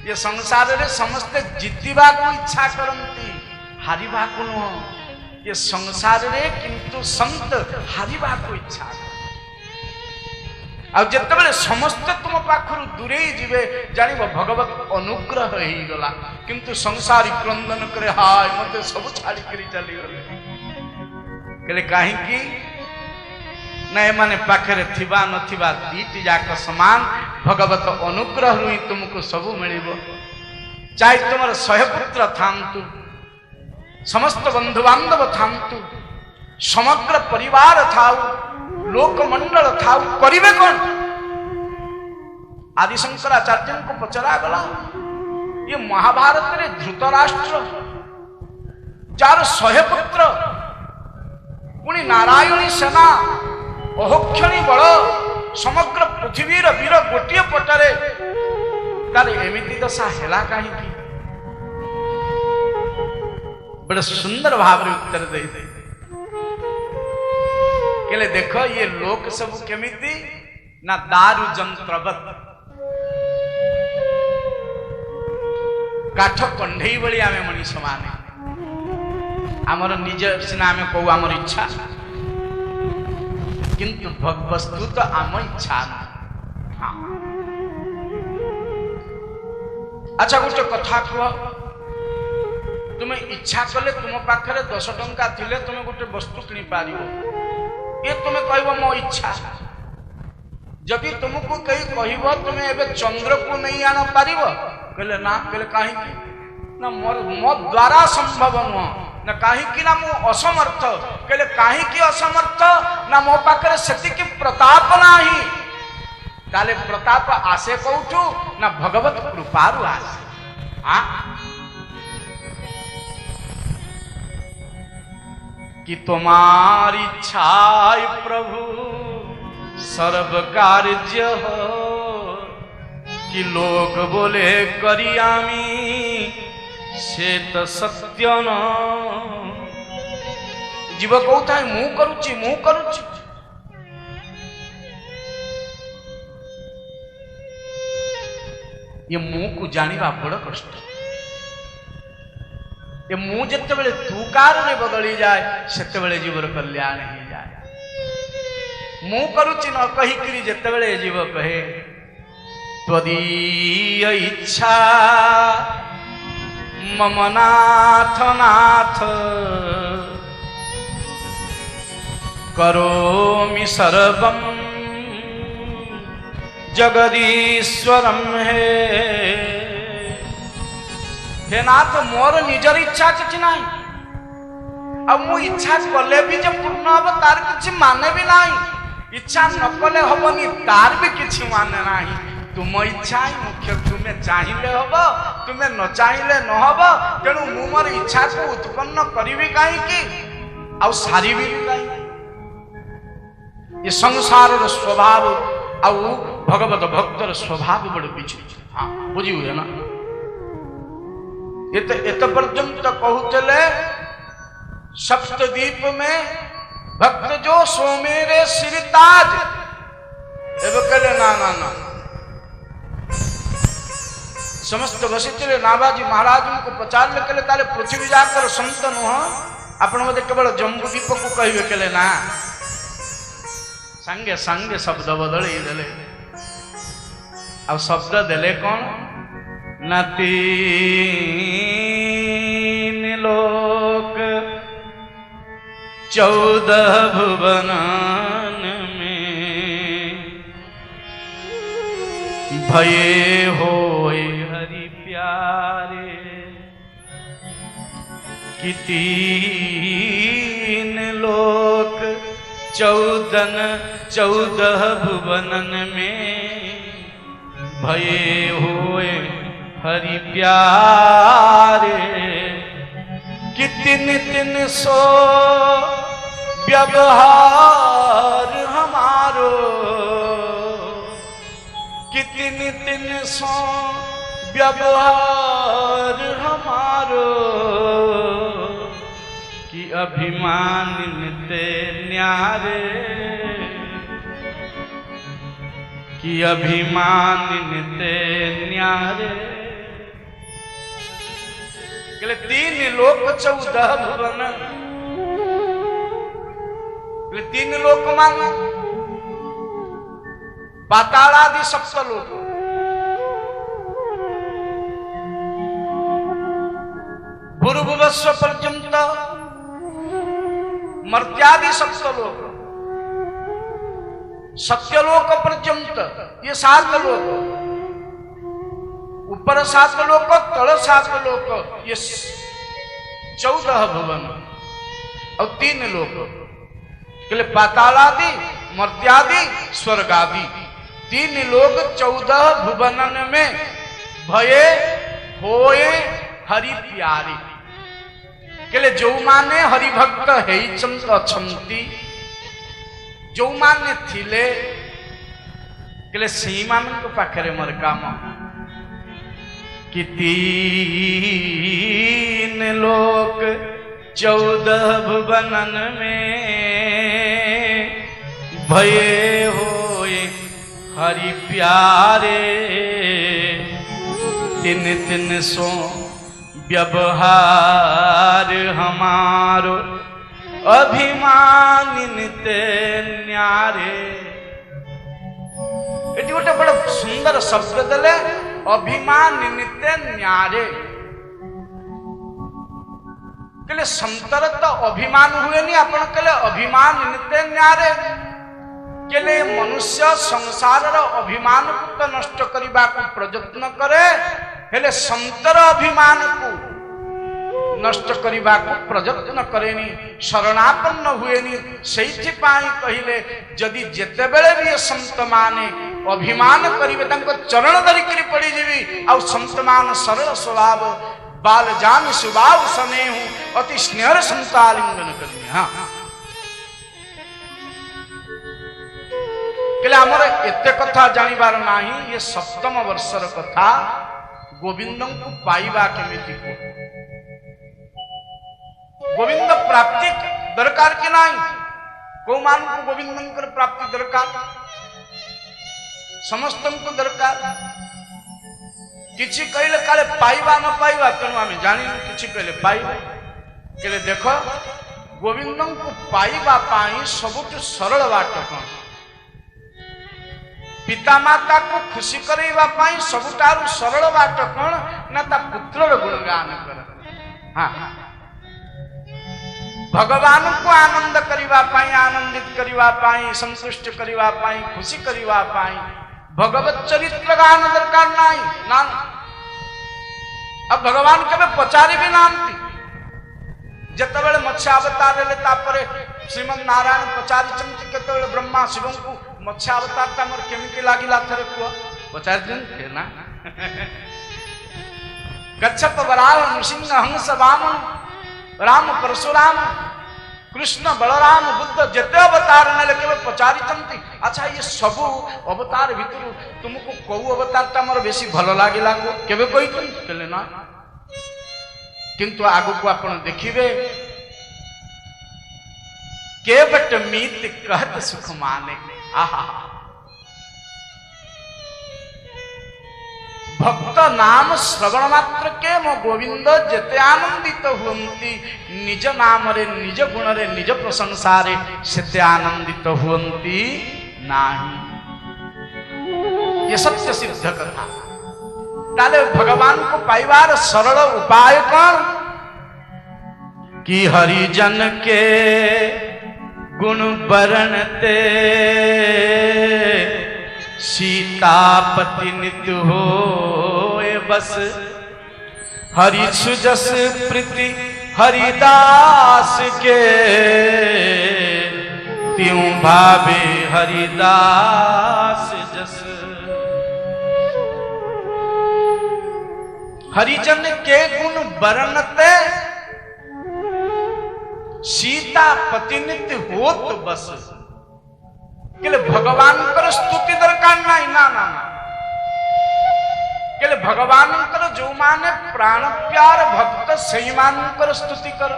ये संसार रे समस्त जितिबा को इच्छा करंती हारिबा को न ये संसार रे किंतु संत हारिबा को इच्छा आ जिते समस्त तुम पाखर दूरे जीवे जान भगवत अनुग्रह हो गला किंतु संसारी क्रंदन करे हाय मत सब छाड़ी करी चली गले कहले कहीं ना माने पाखरे थिबा नथिबा दीटी जाक समान भगवत अनुग्रह ही तुमको सब मिलिबो चाहे तुमर 100 पुत्र थांतु समस्त बंधु बांधव थांतु समग्र परिवार थाउ लोकमंडल थाउ करिवे कौन आदि शंकराचार्य को पचरा गला ये महाभारत रे धृतराष्ट्र जार 100 पुत्र पुणी नारायणी सेना अहोक्षणी बल समग्र पृथ्वी वीर गोटे पटरे तार एमिति दशा हेला कहीं बड़े सुंदर भाव रे उत्तर दे कहले देखो ये लोक सब केमिति ना दारु जंत्रवत काठ कंढई बड़ी आमे मनीष माने आमर निज सिना आमे कहू आमर इच्छा किंतु वस्तु तो आम इच्छा ना हाँ। अच्छा गोटे कथा कह तुम्हें इच्छा कले तुम पाखरे 10 टंका थिले तुम्हें गोटे वस्तु किनी पारिबो ये तुम्हें कहब मो इच्छा जदि तुमको कही कहब तुम्हें एबे चंद्र को नहीं आन पारिब कहले ना कहले कहीं ना मो द्वारा संभव नुह ना कहीं ना मु असमर्थ कहले कहीं असमर्थ ना मो पाखे से प्रताप नाही ताले प्रताप आसे कौठू ना भगवत कृपारु आसे हाँ कि तुम्हारी इच्छाय प्रभु सर्व कार्य हो कि लोग बोले करियामी से तो सत्य न जीव कहता है मु करुची ये मुंह को जानिबा बड़ कष्ट ये मुंह जिते बड़े तुकार रे बदली जाए सेते बड़े जीवर कल्याण ही जाए मुंह करुची न कही करी जिते बड़े जीव कहे त्वदीय इच्छा मम नाथ नाथ करोमि सर्वं जगदीश्वरम हे नाथ मोर निजर इच्छा किछि नाही अब मु इच्छा कले भी जे पूर्ण हब तार किछि माने भी नाही इच्छा न कले हबनी तार भी किछि माने नाही तुम इच्छा ही मुख्य तुम्हें चाहिए हब तुम्हें न चाहिए न हब तेणु मु मोर इच्छा को उत्पन्न करी कहीं आउ सारी भी कहीं ये संसार स्वभाव आउ भगवत भक्तर स्वभाव बड़े पीछे हाँ बुझी हुए ना एत पर्यंत कहते सप्तद्वीप में भक्त जो सोमेरे श्रीताज एवं कहले ना ना ना समस्त बसी नाबाजी महाराज को पचार ले ताले पृथ्वी जाकर संत नुह आपण मते केवल जम्बूद्वीप को कहे केले ना संगे संगे शब्द बदल देले अब शब्द देले कौन न तीन लोक 14 भुवनन में भये होए हरि प्यारे कि तीन लोक 14 भुवनन में भये हुए हरि प्यारे कि तिन सो व्यवहार हमारो कि तिन सो व्यवहार हमारो कि अभिमान ते न्यारे कि अभिमान ते न्यारे कहले 3 लोक 14 भुवन 3 लोक मान पातालादि सप्तलोक भूर्भुवस्व पर्यंत मर्त्यादि सप्तलोक सत्यलोक पर्यंत ये 7 लोक ऊपर 7 लोक तल 7 लोक ये 14 भुवन और 3 लोक कहले पातालादि मर्त्यादि स्वर्गादि 3 लोक 14 भुवनन में भये होए हरि प्यारी कहले जो माने हरि भक्त है अछंती जो माने थिले कहले सी मान को पाखरे मोर काम कि 3 लोक 14 भुवनन में भये होए हरि प्यारे तिन सो व्यवहार हमारो अभिमानिते न्यारे एटी गोटे बड़ा सुंदर शब्द देले अभिमानिते न्यारे कहले संतर तो अभिमान हुए नहीं आपण कहले अभिमानिते न्यारे कहले मनुष्य संसार अभिमान को तो नष्ट करने को प्रयत्न करे हेले संतर अभिमान को नष्ट करने प्रयत्न करेनी शरणापन्न हुएनी से कहले जदि जेते बेले भी संत माने अभिमान करिवे तांको चरण धरिक पड़ीजी आ संत मान सरल स्वभाव बाल जान सुभाव स्नेह अति स्नेह संतालिंगन करिवे। हाँ आमर एते कथा जानिबार नाही ये सप्तम वर्षर कथा गोविंद को पाइबा केमिति को गोविंद प्राप्ति दरकार कि नाही को मान को गोविंद प्राप्ति दरकार समस्त को दरकार किछि कहले काले पाइबा न पाइबा तेणु आम जानी किछि कहले पाइबा कहले देख गोविंद को पाइबा पाई सबुठ सरल बाट कौन पिता माता को खुशी करैबा पाई सबुठारु सरल बाट कौन ना ता पुत्र गुणगान कर। हाँ भगवान को आनंद करिबा पाई आनंदित करिबा पाई संतुष्ट करिबा पाई खुशी करिबा पाई भगवत चरित्र गान दरकार नाही ना। अब भगवान केबे पचारि भी नांती जतबेले मत्स्य अवतार ले तापरे श्रीमन नारायण पचारि चंत केतबेले ब्रह्मा शिव को मत्स्य अवतार तमर केमिति लागिला थरे को पचारि दिन थे ना कच्छप वराह नृसिंह हंस वामन राम परशुराम कृष्ण बलराम बुद्ध जते अवतार ने केवल पचारि चंती। अच्छा ये सब अवतार भितर तुमको कौ अवतार तमर बेसी भल लागिला को केबे कहि कहले ना किंतु आगु को आपण देखिबे केवट मीत कहत सुख माने। आहा भक्त नाम श्रवण मात्र के मो गोविंद जेते आनंदित हुंती निज नाम रे निज गुण रे निज प्रशंसा रे सेते आनंदित हुंती नाही। ये सत्य सिद्ध कथा ताले भगवान को पाइबार सरल उपाय कौन कि हरिजन के गुण बरनते सीतापति नित्य हो बस हरि सुजस प्रीति हरिदास के त्यों भावे हरिदास जस। हरिजन के गुण बरनते सीता पति नित्य होत बस केले भगवान कर स्तुति दरकार नहीं ना ना ना केले भगवान कर जो माने प्राण प्यार भक्त सही मान कर स्तुति कर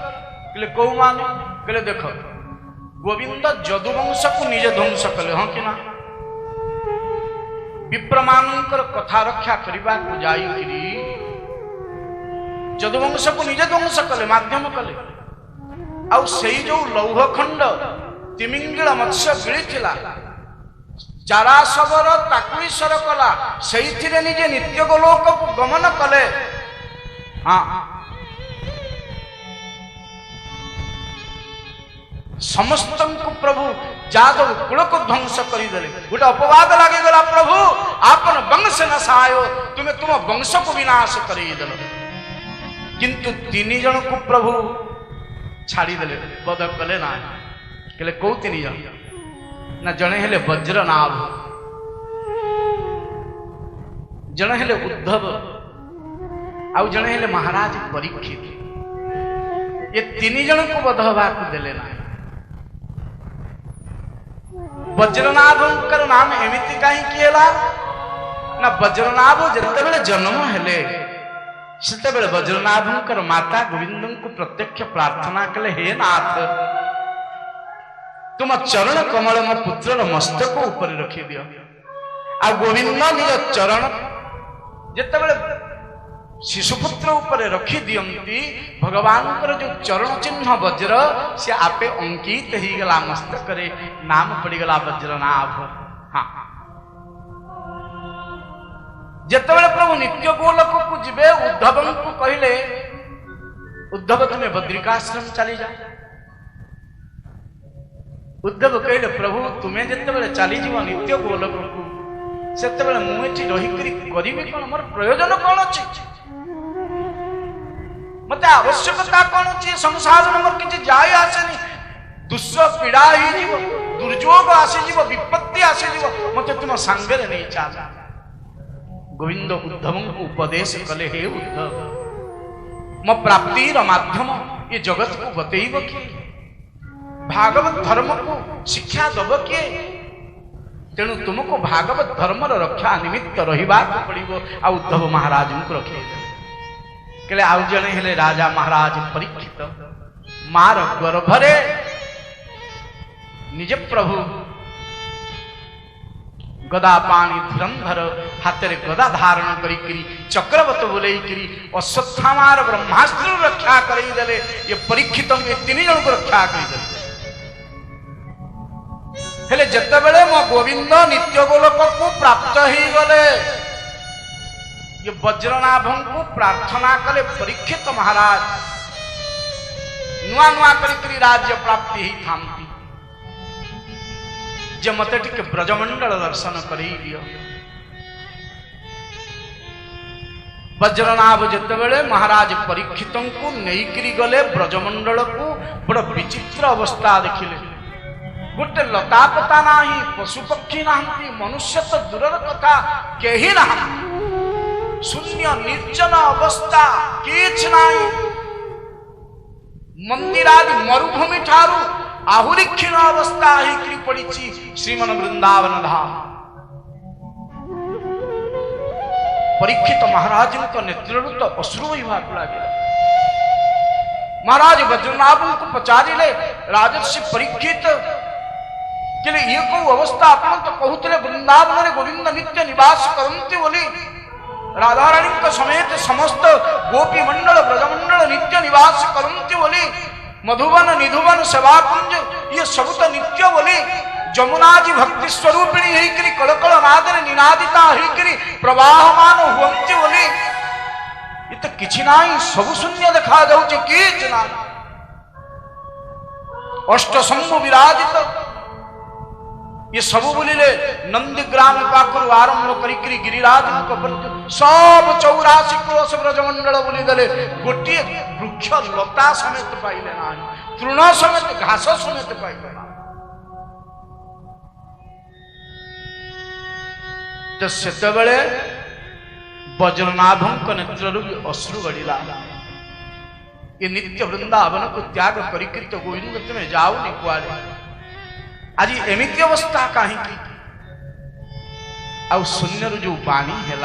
केले को माने केले देखो गोविंद जदुवंश को निज ध्वंस कले। हाँ कि ना विप्रमानकर कथा रक्षा करबा को जाई जदुवंश को निज ध्वंस कले माध्यम कले आउ सेई जो लौह खंड तिमिंगिल मत्स्य गिळिथिला जारा सबर ताकु ईश्वर कला सेइथिरे निजे नित्य गोलोक को गमन कले। हाँ समस्त को प्रभु जादव कुल को ध्वंस करदेले गोटे अपवाद लगे गला प्रभु आपन वंश नसायो तुम्हें तुम वंश को विनाश करदेल किंतु तीन जन को प्रभु छाड़ीदेले बध कले ना केले कौ तीन जन ना जने हेले वज्रनाभ जने हेले उद्धव आउ जने हेले महाराज परीक्षित ये तीन जन को बध हवा को देले ना। वज्रनाभंकर नाम एमिति कहीं किएला ना वज्रनाभ जतेबेले जन्म हेले सेतेबेले वज्रनाभंकर माता गोविंद को प्रत्यक्ष प्रार्थना कले हे नाथ तुम चरण कमल मो पुत्र मस्तक ऊपर रखी दियो आ गोविंद निज चरण जेतेबेले शिशुपुत्र ऊपर रखी दियंती भगवान जो चरण चिन्ह वज्र से आपे अंकित ही गला मस्तक रे नाम पड़ीगला वज्रनाभ। हाँ जेतेबेले प्रभु नित्य गोलोक को जिबे उद्धव को कहले उद्धव तुम्हें बद्रिकाश्रम चली जा। उद्धव कहले प्रभु तुम्हें जेतेबेले चली जीव नित्य गोलोक को सेतेबेले मु एठी रही करी करिबे कोन मोर प्रयोजन कोन अछि मत आवश्यकता कौन अच्छी संसार मोर किसी जाए आसेनी दुस्स पीड़ा ही जीव दुर्योग आसीज विपत्ति आसीज मत तुम सांगे नहीं चाह गोविंद उद्धव को उपदेश कले हे उद्धव मो प्राप्तिर माध्यम ये जगत को बतेब किए भागवत धर्म को शिक्षा दब किए तेणु तुमको भागवत धर्म रक्षा निमित्त रहा पड़ो आ उद्धव महाराज को रखे कहले आउ जने हेले राजा महाराज परीक्षित मार गर्भरे निज प्रभु गदा पानी धुरंधर हाथ में गदा धारण करी चक्रवत बोलैकरी अश्वत्थामार ब्रह्मास्त्र रक्षा करदे ये परीक्षित ये तीन जन को रक्षा करदे हेले जते बेले मो गोविंद नित्य गोलोक को प्राप्त ही गले ये वज्रनाभ को प्रार्थना कले परीक्षित महाराज नुआ नुआ करी राज्य प्राप्ति ही थामती जे मते टिके ब्रजमंडल दर्शन करी दियो वज्रनाभ जितेबले महाराज परीक्षित को नहींकरी गले ब्रजमंडल को बड़ विचित्र अवस्था देखिले गोटे लता पता ना पशु पक्षी ना मनुष्य तो दूर कथा कहीं ना शून्य निर्जन अवस्था किछ नाही मंदिरादि मरुभूमि ठारू आहुरी क्षीण अवस्था ही पड़ी श्रीमन वृंदावन धाम परीक्षित महाराज का नेतृत्व अश्रु विभाग लगे महाराज वज्रनाभ को पचारे राजर्षि परीक्षित के ये को अवस्था आप तो कहते वृंदावन में गोविंद नित्य निवास करते बोली राधा रानी समेत समस्त गोपी मंडल ब्रजमंडल नित्य निवास करते बोली मधुबन निधुबन सेवाकुंज ये सब तो नित्य बोली जमुना जी भक्ति स्वरूपिणी होकर कलकल नादरे निनादिता होकर प्रवाहमान हुअंती बोली ये तो किछि नाही सब शून्य देखा जाउचे किछ ना अष्टशंभु विराजित ये सब बोलिले नंदीग्राम पाखर आरंभ करी गिरिराज सब 84 क्रोश ब्रजमंडल बोली दले गोटे वृक्ष लता समेत पाइले ना तृण समेत घास समेत पाइले ना तो सेतबेले वज्रनाभ नेत्रु अश्रु गड़िला ये नित्य वृंदावन को त्याग करी तो गोविंद तुम्हें जाओ नी कुआड़े आज एमिति अवस्था कहीं आउ शून्य जो पानी है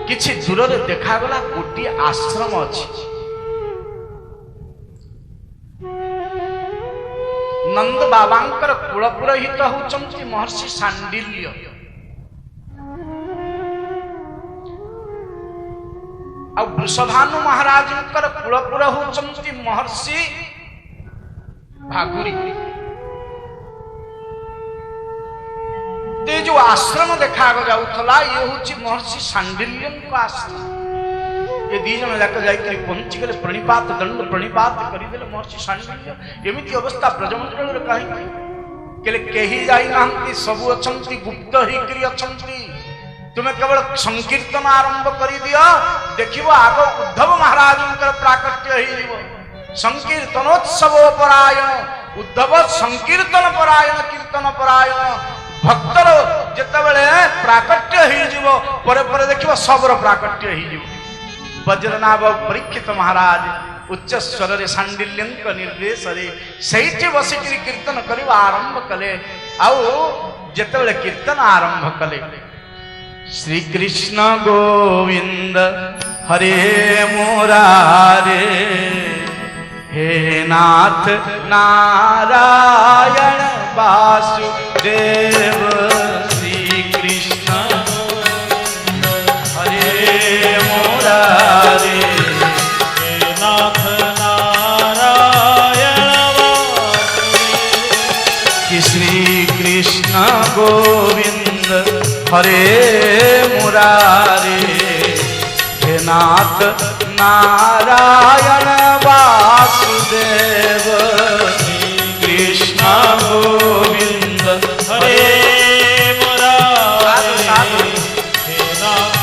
किछि दूर देखागला गोटे आश्रम अच्छी नंद बाबांकर कुलपुरोहित होउचंती महर्षि सांडिल्य आ वृषभानु महाराज कुलपुर होउचंती महर्षि भागुरी ते जो आश्रम देखा जाउथला ये होची महर्षि सांडिल्य को आश्रम ये दी जन जाके जाई पहुंची गले प्रणिपात दंड प्रणिपात करी देले महर्षि सांडिल्य एमिति अवस्था ब्रजमंडल रे कहि केले केही जाई नांती सब अछंती गुप्त ही करी अछंती तुम्हें केवल संकीर्तन आरंभ करी दियो देखिबो आगो उद्धव महाराज प्राकट्य ही जीवो संकीर्तनोत्सव परायण उद्धव संकीर्तन परायण कीर्तन परायण भक्तर जेतेबेले प्राकट्य ही जीवो परे परे देखिबो सबर प्राकट्य ही जीवो वज्रनाभ परीक्षित महाराज उच्च स्वर रे सांडिल्यंक निर्देश रे सैठी बसिकरी कीर्तन करबा आरंभ कले आउ जेतेबेले कीर्तन आरंभ कले श्री कृष्ण गोविंद हरे मुरारे हे नाथ नारायण वासुदेव श्री कृष्ण हरे मुरारे हे नाथ नारायण वासुदेव श्री कृष्ण गोविंद हरे मुरारे हे नाथ नारायण वासुदेव कृष्ण गोविंद हरे मुरारे हे नाथ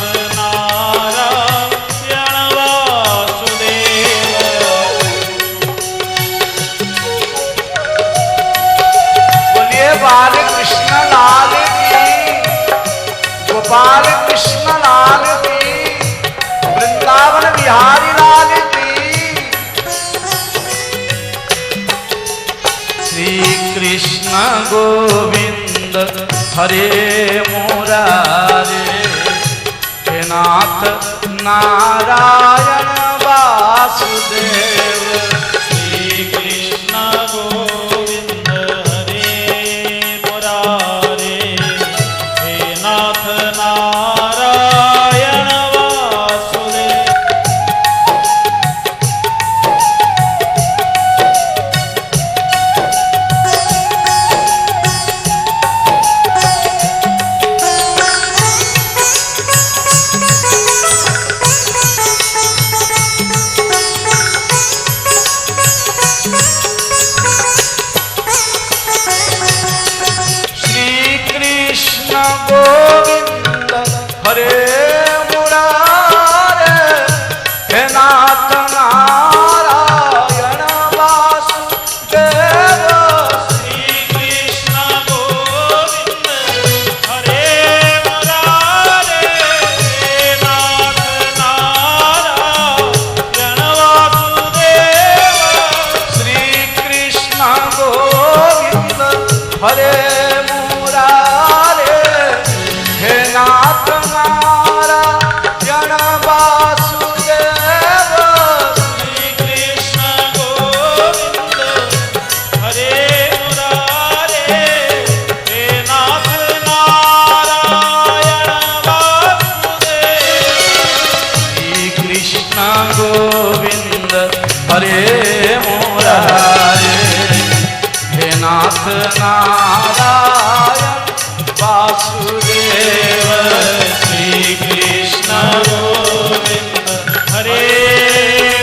गोविंद हरे मुरारे हे नाथ नारायण वासुदेव श्री कृष्ण गोविंद हरे मुरारे हे नाथ नारायण वासुदेव। गोविंद हरे मुरारे हे नाथ नारायण वासुदेव श्री कृष्ण गोविंद हरे मुरारे हे नाथ नारायण वासुदेव। श्री कृष्ण गोविंद हरे मुरारे हे नाथ नारायण वासुदेव श्री कृष्ण गोविंद हरे मुरारे हे नाथ नारायण वासुदेव। श्री कृष्ण गोविंद हरे मुरारे हे नाथ नारायण वासुदेव श्री कृष्ण गोविंद हरे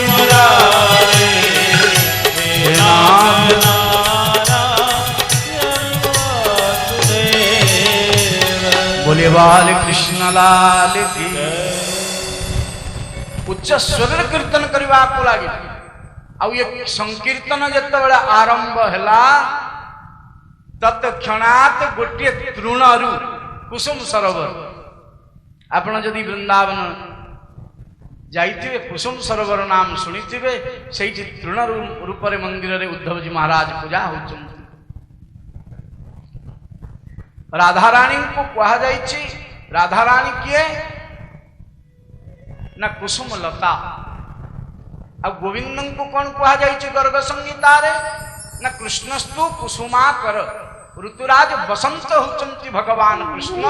मुरारे हे नाथ नारायण वासुदेव। बोले बाल कृष्ण लाल की उच्च स्वर कीर्तन करने को लगे आउ ये संकीर्तन जितेबाला आरंभ है तत्क्षणात गोटे तृणरु कुसुम सरोवर आपण जदि वृंदावन जाइथिबे कुसुम सरोवर नाम शुणिथिबे सेठी तृण रूप मंदिर रे उद्धव जी महाराज पूजा होचन। राधाराणी को कहा जाइछि राधाराणी किए ना कुसुम लता आ गोविंद को कौन कहा जाइछि गर्ग संगीता रे ना कृष्णस्तु कुसुमाकर ऋतुराज बसंत होचंती भगवान कृष्ण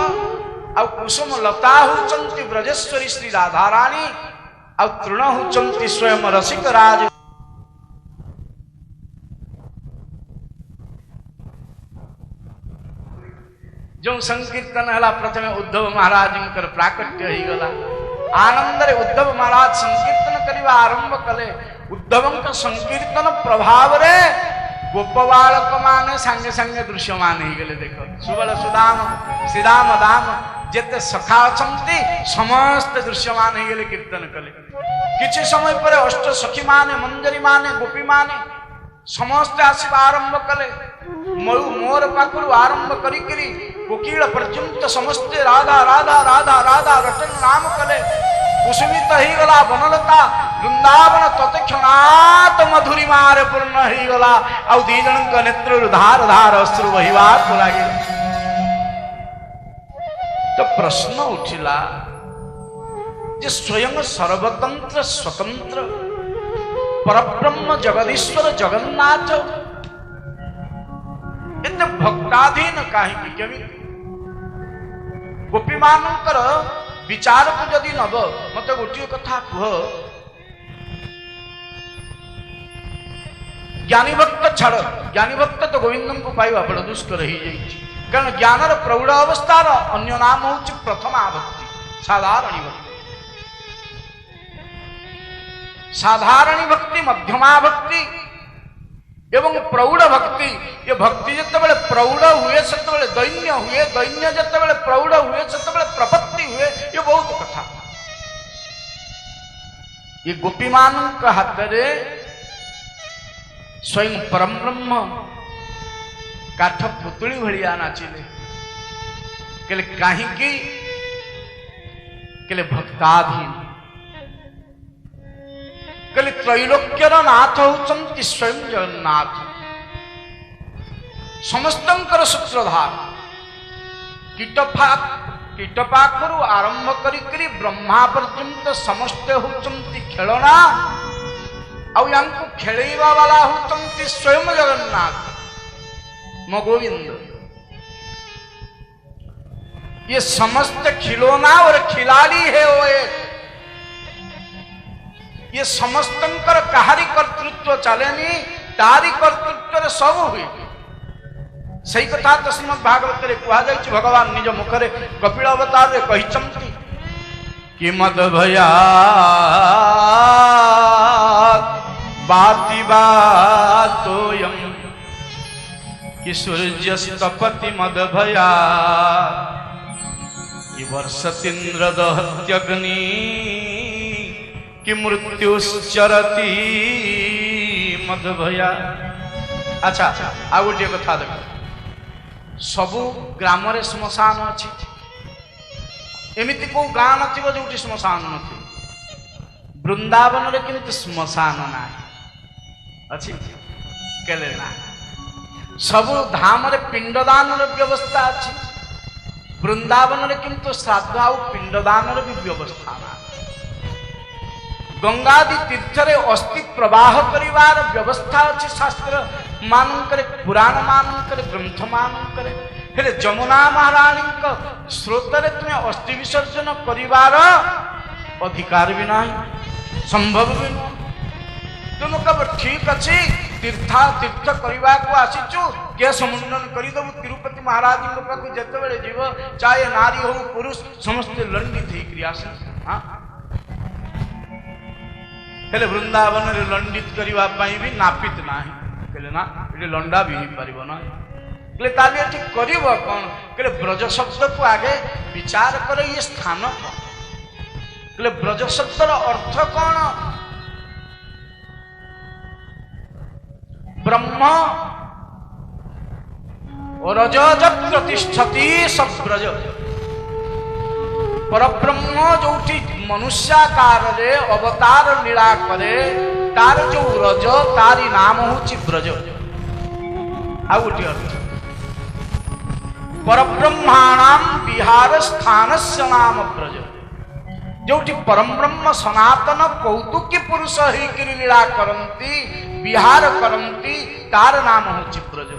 आ कुसुम लता होचंती ब्रजेश्वरी श्री राधाराणी आ तृण होचंती स्वयं रसिक राज। जो संकीर्तन है प्रथम उद्धव महाराज प्राकट्य हो गला आनंद रे उद्धव महाराज संकीर्तन करवा आरंभ कले उद्धव संकीर्तन प्रभाव रे गोप बालक माने संगे संगे दृश्यमान हो गले। देख सुबल सुदाम श्रीदाम दाम जेते सखा अछंती समस्त दृश्यमान हो गले कीर्तन कले। किछि समय पर अष्ट सखी माने मंजरी माने गोपी माने समस्त आसिबा आरंभ कले मयू मोर पाखु आरंभ करी कोकिल पर्यंत समस्त राधा राधा राधा राधा रटन नाम कले। कुसुमित ही गला बनलता वृंदावन तत्क्षणात मधुरिमा रे पूर्ण ही गला आ दी जन नेत्र धार धार अश्रु बहिवा लगे। तो प्रश्न उठिला जे स्वयं सर्वतंत्र स्वतंत्र परब्रह्म जगदीश्वर जगन्नाथ एते भक्ताधीन कहीं केमी गोपी मानकर विचार को जदि नब मत गोटे कथा कह ज्ञानी भक्त छाड़ ज्ञानी भक्त तो गोविंद को पाइबा बड़ दुष्कर हो जाइए कारण ज्ञानर प्रौढ़ अवस्थार अन्य नाम हूँ प्रथमा भक्ति साधारणी भक्ति साधारणी भक्ति मध्यमा भक्ति एवं प्रौढ़ भक्ति ये भक्ति जितेबाला प्रौढ़ हुए से दैन्य हुए दैन्य जितेबाला प्रौढ़ हुए से प्रपत्ति हुए ये बहुत कथा। ये गोपी मान हाथ रे स्वयं परम ब्रह्म काठ पुतुली भलिया नाचिले केले काहींकी केले भक्ताधीन कली त्रैलोक्यर नाथ होचंती स्वयं जगन्नाथ समस्तंकर सूत्रधार कीटपाखरु आरंभ करी ब्रह्मा पर्यंत समस्ते होचंती खेलना आउ यांको खेलैवा वाला होचंती स्वयं जगन्नाथ म गोविंद। ये समस्त खिलौना और खिलाड़ी है वो एक। ये समस्तंकर काहारी कर्तृत्व चलेनी तारी कर्तृत्व सब हुए। सही कथा तो श्रीमद् भागवत रे कहा जाय भगवान निज मुखरे कपिल अवतार रे कहिचंती कि मद भया बाति बातोयम कि सूर्यस्तपति मद भया कि वर्षतीन्द्र दहत्यग्नि कि मृत्युश्चरति मद भया। अच्छा आ गोटे कथा देख सबु ग्राम रे श्मशान अच्छी एमती को गाँ नथिबो जोटी श्मशान नथि वृंदावन रे किंतु श्मशान ना अच्छी केले ना सबु धाम रे पिंडदान रे व्यवस्था अच्छी वृंदावन रे किंतु श्राद्ध आउ पिंडदान रे भी व्यवस्था ना गंगादि तीर्थ रे अस्थि प्रवाह करिवार व्यवस्था अच्छी शास्त्र मानकरे पुराण मानकरे ग्रंथ मानकरे हेले जमुना महारानी को स्रोत रे तुम्हें अस्थि विसर्जन करिवार अधिकार भी नहीं संभव भी नहीं। तुम कब ठीक अच्छी तीर्थ करने को आसीचु केस मुंडन करदेबू तिरुपति महाराज पाक जिते जीव चाहे नारी हो पुरुष समस्ते लंडित होकर आस हेले वृंदावन रे लंडित करने भी नापित ना कहले ना ये लंडा भी हो पार ना कहले ठीक कर कौन कहले ब्रज शब्द को आगे विचार कर ये स्थान कौन कहले ब्रज शब्दर अर्थ कौन ब्रह्म रजज प्रतिष्ठति सब ब्रज परब्रह्म जो मनुष्याकार रे अवतार लीला करे तार जो रज तारी नाम होची ब्रज। आ गोटे अर्थ परब्रह्माणाम विहार स्थानस्य नाम ब्रज जो परम ब्रह्म सनातन कौतुकी पुरुष होकर लीला करती विहार करती तार नाम होची ब्रज।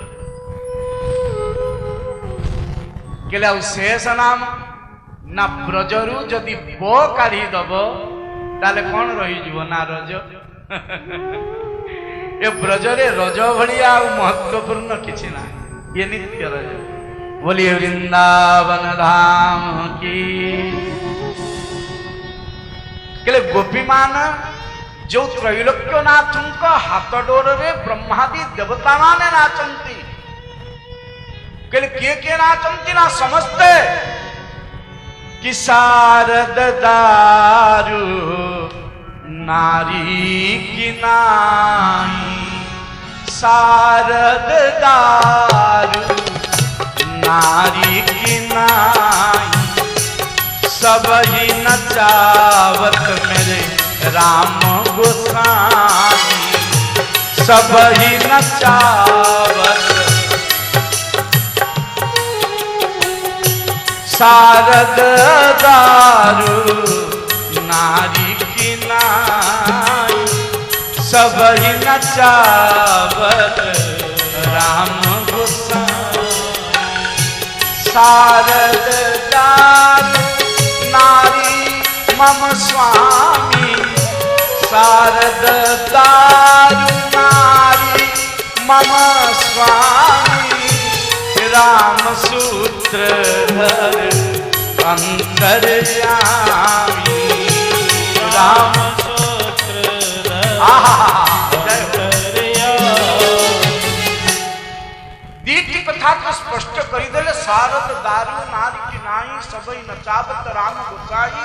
केले शेष नाम ना ब्रजरु जदि ब काढ़ी दब ताले कौन रही ना रज ये ब्रजरे रज भलिया महत्वपूर्ण किसी ना ये नित्य रज। बोलिए वृंदावन धाम की। कहले गोपी मान जो त्रैलोक्यनाथ हाथ डोर रे ब्रह्मादि देवता माने नाचंती कहले किए नाचंती ना समस्ते कि शारद दारू नारी की नाई शारद दारू नारी की नाई सब ही नचावत मेरे राम गोसाई सब ही नचावत शारद दारू नारी की नाई सब ही नचावत राम गोसाई शारद दारू नारी मम स्वामी शारद दारू नारी मम स्वामी राम सूत्रधर अंतर्यामी राम दीटी कथा को स्पष्ट करीदेले शारद दारू नारी की नाई सबई नचावत राम गोसाई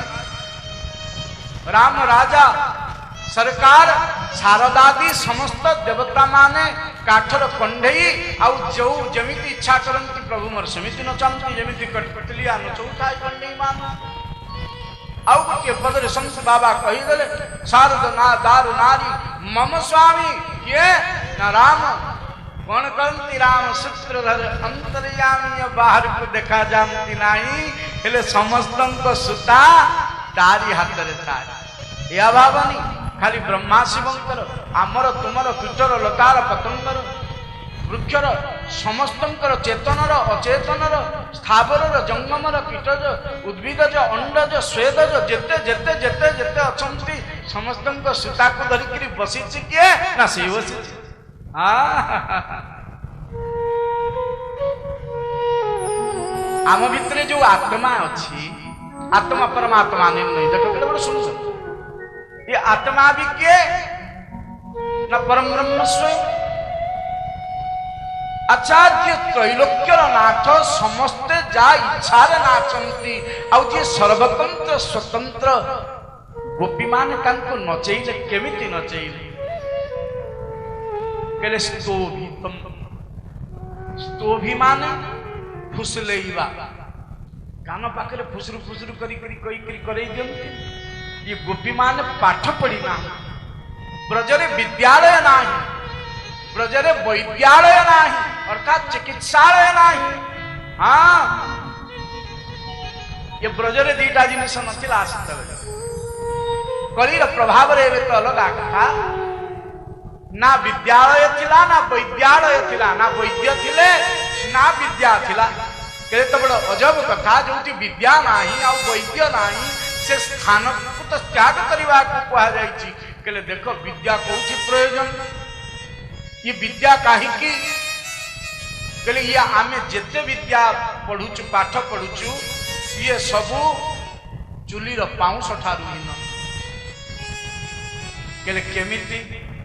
राम राजा सरकार शारदादी समस्त देवता माने काठर कंढई आउ जो जमिति इच्छा करंती प्रभु मोर समिति नचांती जमिति कटकटलिया नचौथा कंढई मान आउ के पदरे संत बाबा कहि देले शारद ना दारू नारी मम स्वामी किए ना राम कौन कहती राम सूत्रधर अंतर्यामी बाहर को देखा जानती नहीं हेले समस्त सूता तारी हाथ रे थाए या भावनी खाली ब्रह्मा शिवंकर आमर तुमर कीटर लतार पतंगर वृक्षर समस्तंकर चेतनर अचेतनर स्थावरर जंगमर कीटज उद्भिदज अंडज स्वेदज जेते जेते जेते जेते अछंती समस्तंक सूता को धरिकरी बसिछि किए ना से बसिछि आम भितरे जो आत्मा अच्छी आत्मा परमात्मा निर्णय देखो केते बड़ सुन ये आत्मा भी किए ना परम ब्रह्म स्वयं आचार्य त्रैलोक्यर नाथ समस्ते जा इच्छा नाचंती आउ जे सर्वतंत्र स्वतंत्र गोपी मान कांको नचैले केमिति नचैले केले स्तोभितम स्तोभि माने फुसलेइबा कान पाखरे फुसरु फुसरु करी करी कई करी करई दियंती ये गोपी माने पाठ पढ़ी ना ब्रजरे विद्यालय नाही ब्रजरे वैद्यालय नाही अर्थात चिकित्सालय नाही हाँ ये ब्रजरे दीटा जिनिस नथिला आसित कलिर प्रभाव रे तो अलग कथा ना विद्यालय थिला ना वैद्यालय थिला ना वैद्य थिले ना विद्या थिला केते तो बड़ अजब कथा जोटी विद्या नाही आ वैद्य नाही से स्थान को तो त्याग करबा को कहा जाय छी केले देखो विद्या कोठी प्रयोजन ये विद्या काहे की केले ये आमे जेते विद्या पढुचु पाठ पढुचु ये सबु चुलीर पाउस ठारू हिन केले केमिति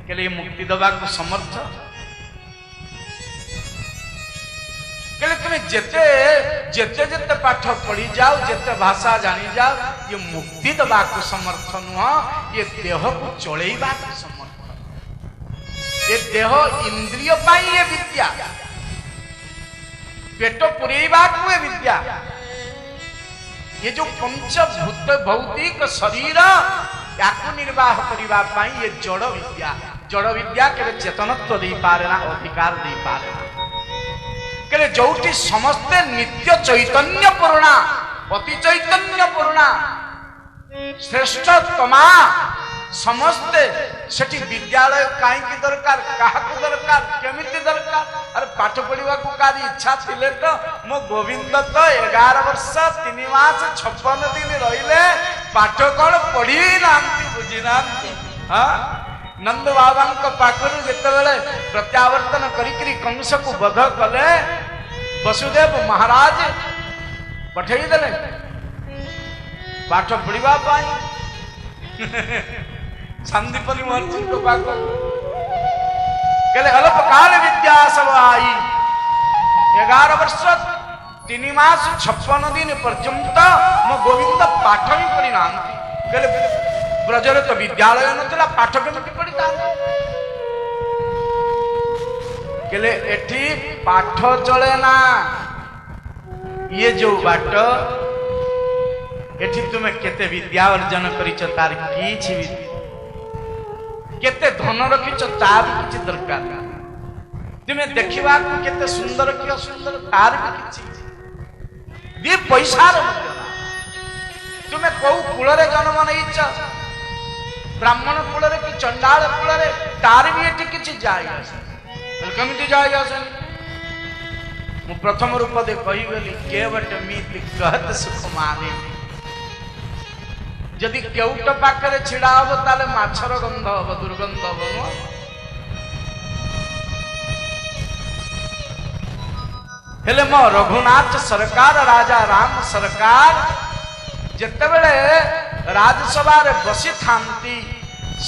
केले मुक्ति दबा को समर्थ केले तुम जेते जेते जेते पाठ पढ़ी जाओ जेते भाषा जानी जाओ ये मुक्ति दबा को समर्थ नुह ये देह को चलेबा को समर्थ ये देह इंद्रिय पाई ये विद्या पेट पुरेबा को ये विद्या ये जो पंचभूत भौतिक शरीर याकु निर्वाह करिबा पाई ये जड़ विद्या केले चेतनत्व दे पारे ना अधिकार दे पारे ना केले जोटी समस्ते नित्य चैतन्य पूर्णा अति चैतन्य पूर्णा श्रेष्ठतमा समस्ते सेठी विद्यालय काई की दरकार काहा को दरकार केमिति दरकार अरे पाठ पढ़िबा को कारी इच्छा थिले तो मो गोविंद तो 11 वर्ष 3 मास 56 दिन रहिले पाठ कोन पढ़ी नांती बुझी नांती हां नंद बाबा पाखरु जेतेबेले प्रत्यावर्तन करिकरी कंस को वध कले वसुदेव महाराज पठेई देले पाठ पढ़िबा पाई संदीपनी महर्षि को पाख केले अल्प काल विद्या सब आई 11 वर्ष 3 मास 56 दिन पर्यंत मो गोविंद पाठ भी पढ़ी नांती केले ब्रजरे तो विद्यालय नथिला पाठ केमिति पढ़ी तांती केले एठी पाठ चले ना ये जो बाट एठी तुमे केते विद्या अर्जन करिछ तार किछि केते धन रखिछ तार किछि दरकार तुमे देखिबा केते सुंदर कि असुंदर तार भी किछि दे पैसा रे तुमे को कुल रे जन्म नैछ ब्राह्मण कुल रे कि चंडाल कुल रे तार भी एठी किछि जाय केमिति जाय आसन मु प्रथम रूप दे कहि गेली केवट मीति कहत सुख माने जदि केउट पाखरे छिड़ा हो ताले माछर गंध हो दुर्गंध हो हेले मो रघुनाथ सरकार राजा राम सरकार जेतेबेले राजसभा रे बसी थांती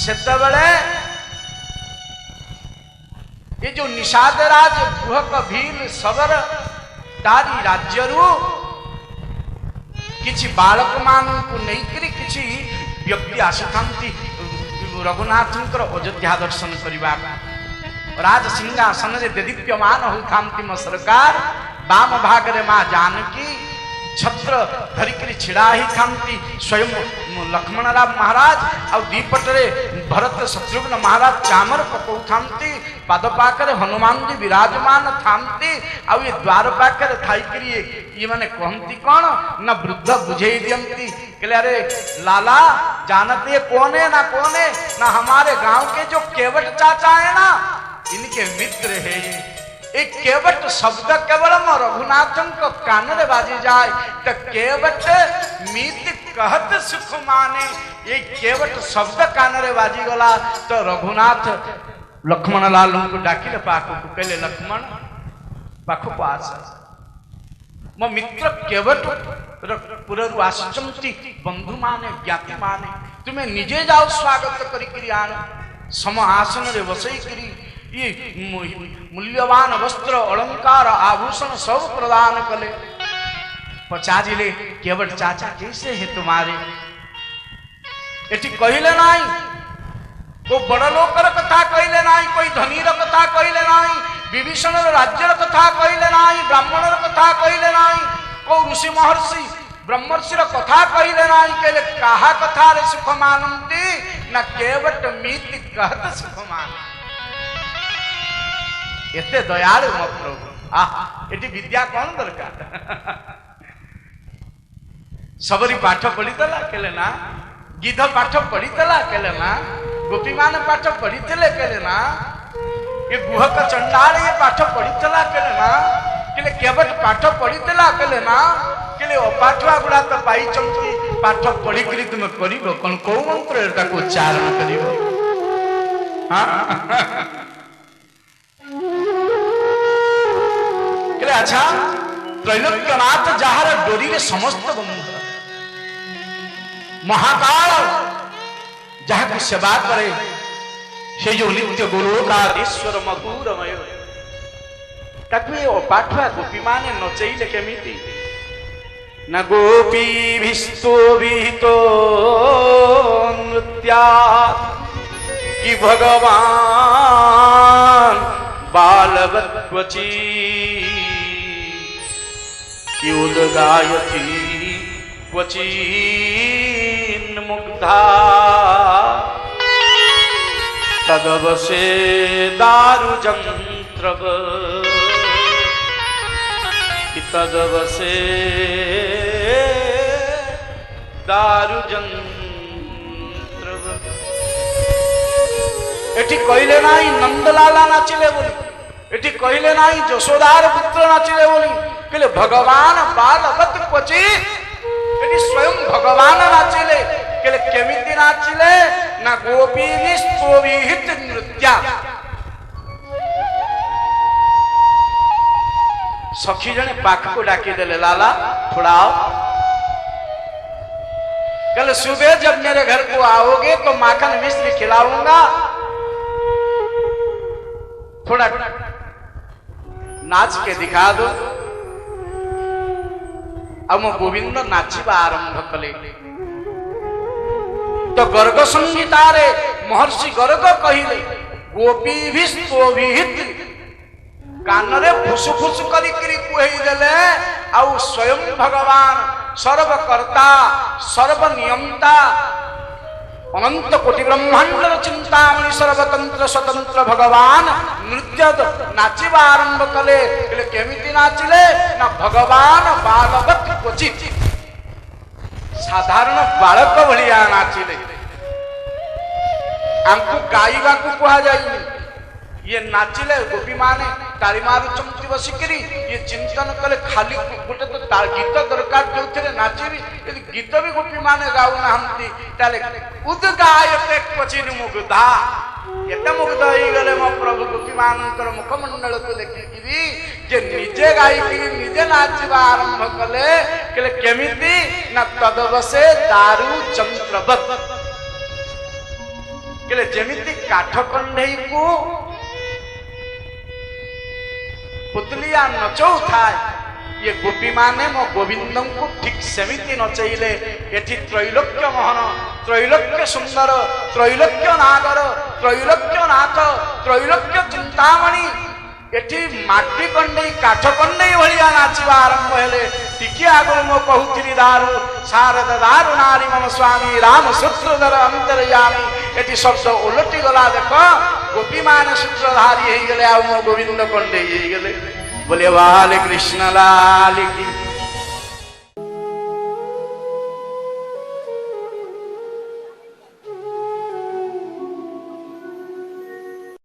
सेतेबेले ये जो निषाद राज गुहक भील सबर तारी राज्यरू किछि बालक मान को नहीं करी किछि व्यक्ति आसिथांती रघुनाथंकर अयोध्या दर्शन करिबा राज सिंहासन रे देदीप्यमान होथांती म सरकार वाम भाग रे मां जानकी छत्र धरिकी छिड़ा ही थांती स्वयं लक्ष्मण राम महाराज आ दीपटे भरत शत्रुघ्न महाराज चामर पकौ थांती पाद पाखरे हनुमान जी विराजमान थांती आ ये द्वार पाखरे थाइकरी ये माने कहती कौन ना वृद्ध बुझे दियंती कहले अरे लाला जानते कौन है ना हमारे गांव के जो केवट चाचा है ना इनके मित्र है एक केवट शब्द केवल रघुनाथ को कान रे बाजी जाए तो केवट मीत कहत सुख माने ये केवट शब्द कान रे बाजी गला तो रघुनाथ लक्ष्मण लाल को डाकिले पाख को कहले लक्ष्मण पाख को आस मो मित्र केवट पुररु आसचंती बंधु माने ज्ञाति माने तुम्हें निजे जाओ स्वागत करी आन सम आसन रे बसई करी ये मूल्यवान वस्त्र अलंकार आभूषण सब प्रदान कले पचाजिले केवट चाचा कैसे है तुम्हारे एटी कहले नाई को बड़ लोकर कथा कहले नाई कोई धनीर कथा कहले नाई विभीषण राज्यर कथा कहले नाई ब्राह्मणर कथा कहले नाई को ऋषि महर्षि ब्रह्मर्षिर कथा कहले नाई कहले काहा कथा रे सुख मानंती ना केवट मीति कहत सुख मान एते दयालु मो प्रभु एटी विद्या कौन दरकार सबरी पाठ पढ़ीला केले ना गिध पाठ पढ़ीला केले ना गोपी मान पाठ पढ़ीले केले ना ये गुहक चंडाल ये पाठ पढ़ीला केले ना केले केवट पाठ पढ़ीला केले ना केले अपाठुआ गुड़ा तो पाई चंकी पाठ पढ़ी करी तुम करिवो कोन को मंत्र एटा को उच्चारण करिवो हां अच्छा त्रैलोक्यनाथ जहार डोरी रे समस्त बंधु महाकाल जहाँ की सेवा करे से जो नित्य गोलोकाधीश्वर मधुरमय ताकू ये पाठुआ गोपी माने नचैले केमिति न गोपी भिस्तो नृत्या कि भगवान बालवत्वची कि उद्गायति क्वचिन्मुग्धा तदवसे दारुजंत्रव कि तदवसे दारुजंत्रव एठी कहले नाई नंदलाला नाचिले बोली एठी कहले नाई यशोदार पुत्र नाचिले बोली कहले भगवान बालवत क्वचित एठी स्वयं भगवान नाचिले कहले केमिति नाचिले ना गोपी विस्तोविहित नृत्य सखी जने पाख को डाकी देले लाला थोड़ाओ कहले सुबह जब मेरे घर को आओगे तो माखन मिश्री खिलाऊंगा थोड़ा नाच के दिखा दो अब मो गोविंद नाचिबा आरंभ कले तो गर्ग संगीतारे महर्षि गर्ग कहिले गोपी विस्तोभिहित कानरे फुसु फुसु करी कुहेई देले आउ स्वयं भगवान सर्वकर्ता सर्वनियंता अनंत कोटि ब्रह्मांडर चिंतामणि सर्वतंत्र स्वतंत्र भगवान नृत्य नाचिबा आरंभ कले केमिति नाचिले ना भगवान बालवत क्वचित साधारण बालक भलिया नाचिले आमको गाइबा को कहा जाइए ये नाचिले गोपी माने ताली मारुचंती बसिकरी ये चिंतन कले खाली गोटे तो गीत दरकार जो नाचिबी यदि गीत भी गोपी माने गाउ नाहंती ताले उद्गायते क्वचिन मुग्धा एते मुग्ध होई गले मो प्रभु गोपी मानकर मुखमंडल को देखिकिरी जे निजे गाइकिरी निजे नाचिबा आरंभ कले कले केमिति ना तदवसे दारू चंद्रवत कले जेमिति काठ कंढई को पुतलिया नचौ थाए ये गोपी माने मो गोविंद को ठीक सेमिति नचैले एठी त्रैलोक्य मोहन त्रैलोक्य सुंदर त्रैलोक्य नागर त्रैलोक्य नाथ त्रैलोक्य चिंतामणि एठी माटी कंडई काठ कंडई भलिया नाचिबा आरंभ हेले टिके आगुल मो कहूथिली दारु शारद दारु नारी मम स्वामी राम सूत्रधर अंतर्यामी एटी शब्द उलटी गला देख गोपी मान सूत्रधारी हो गले आ मो गोविंद कंडे बोले बाल कृष्ण लाल की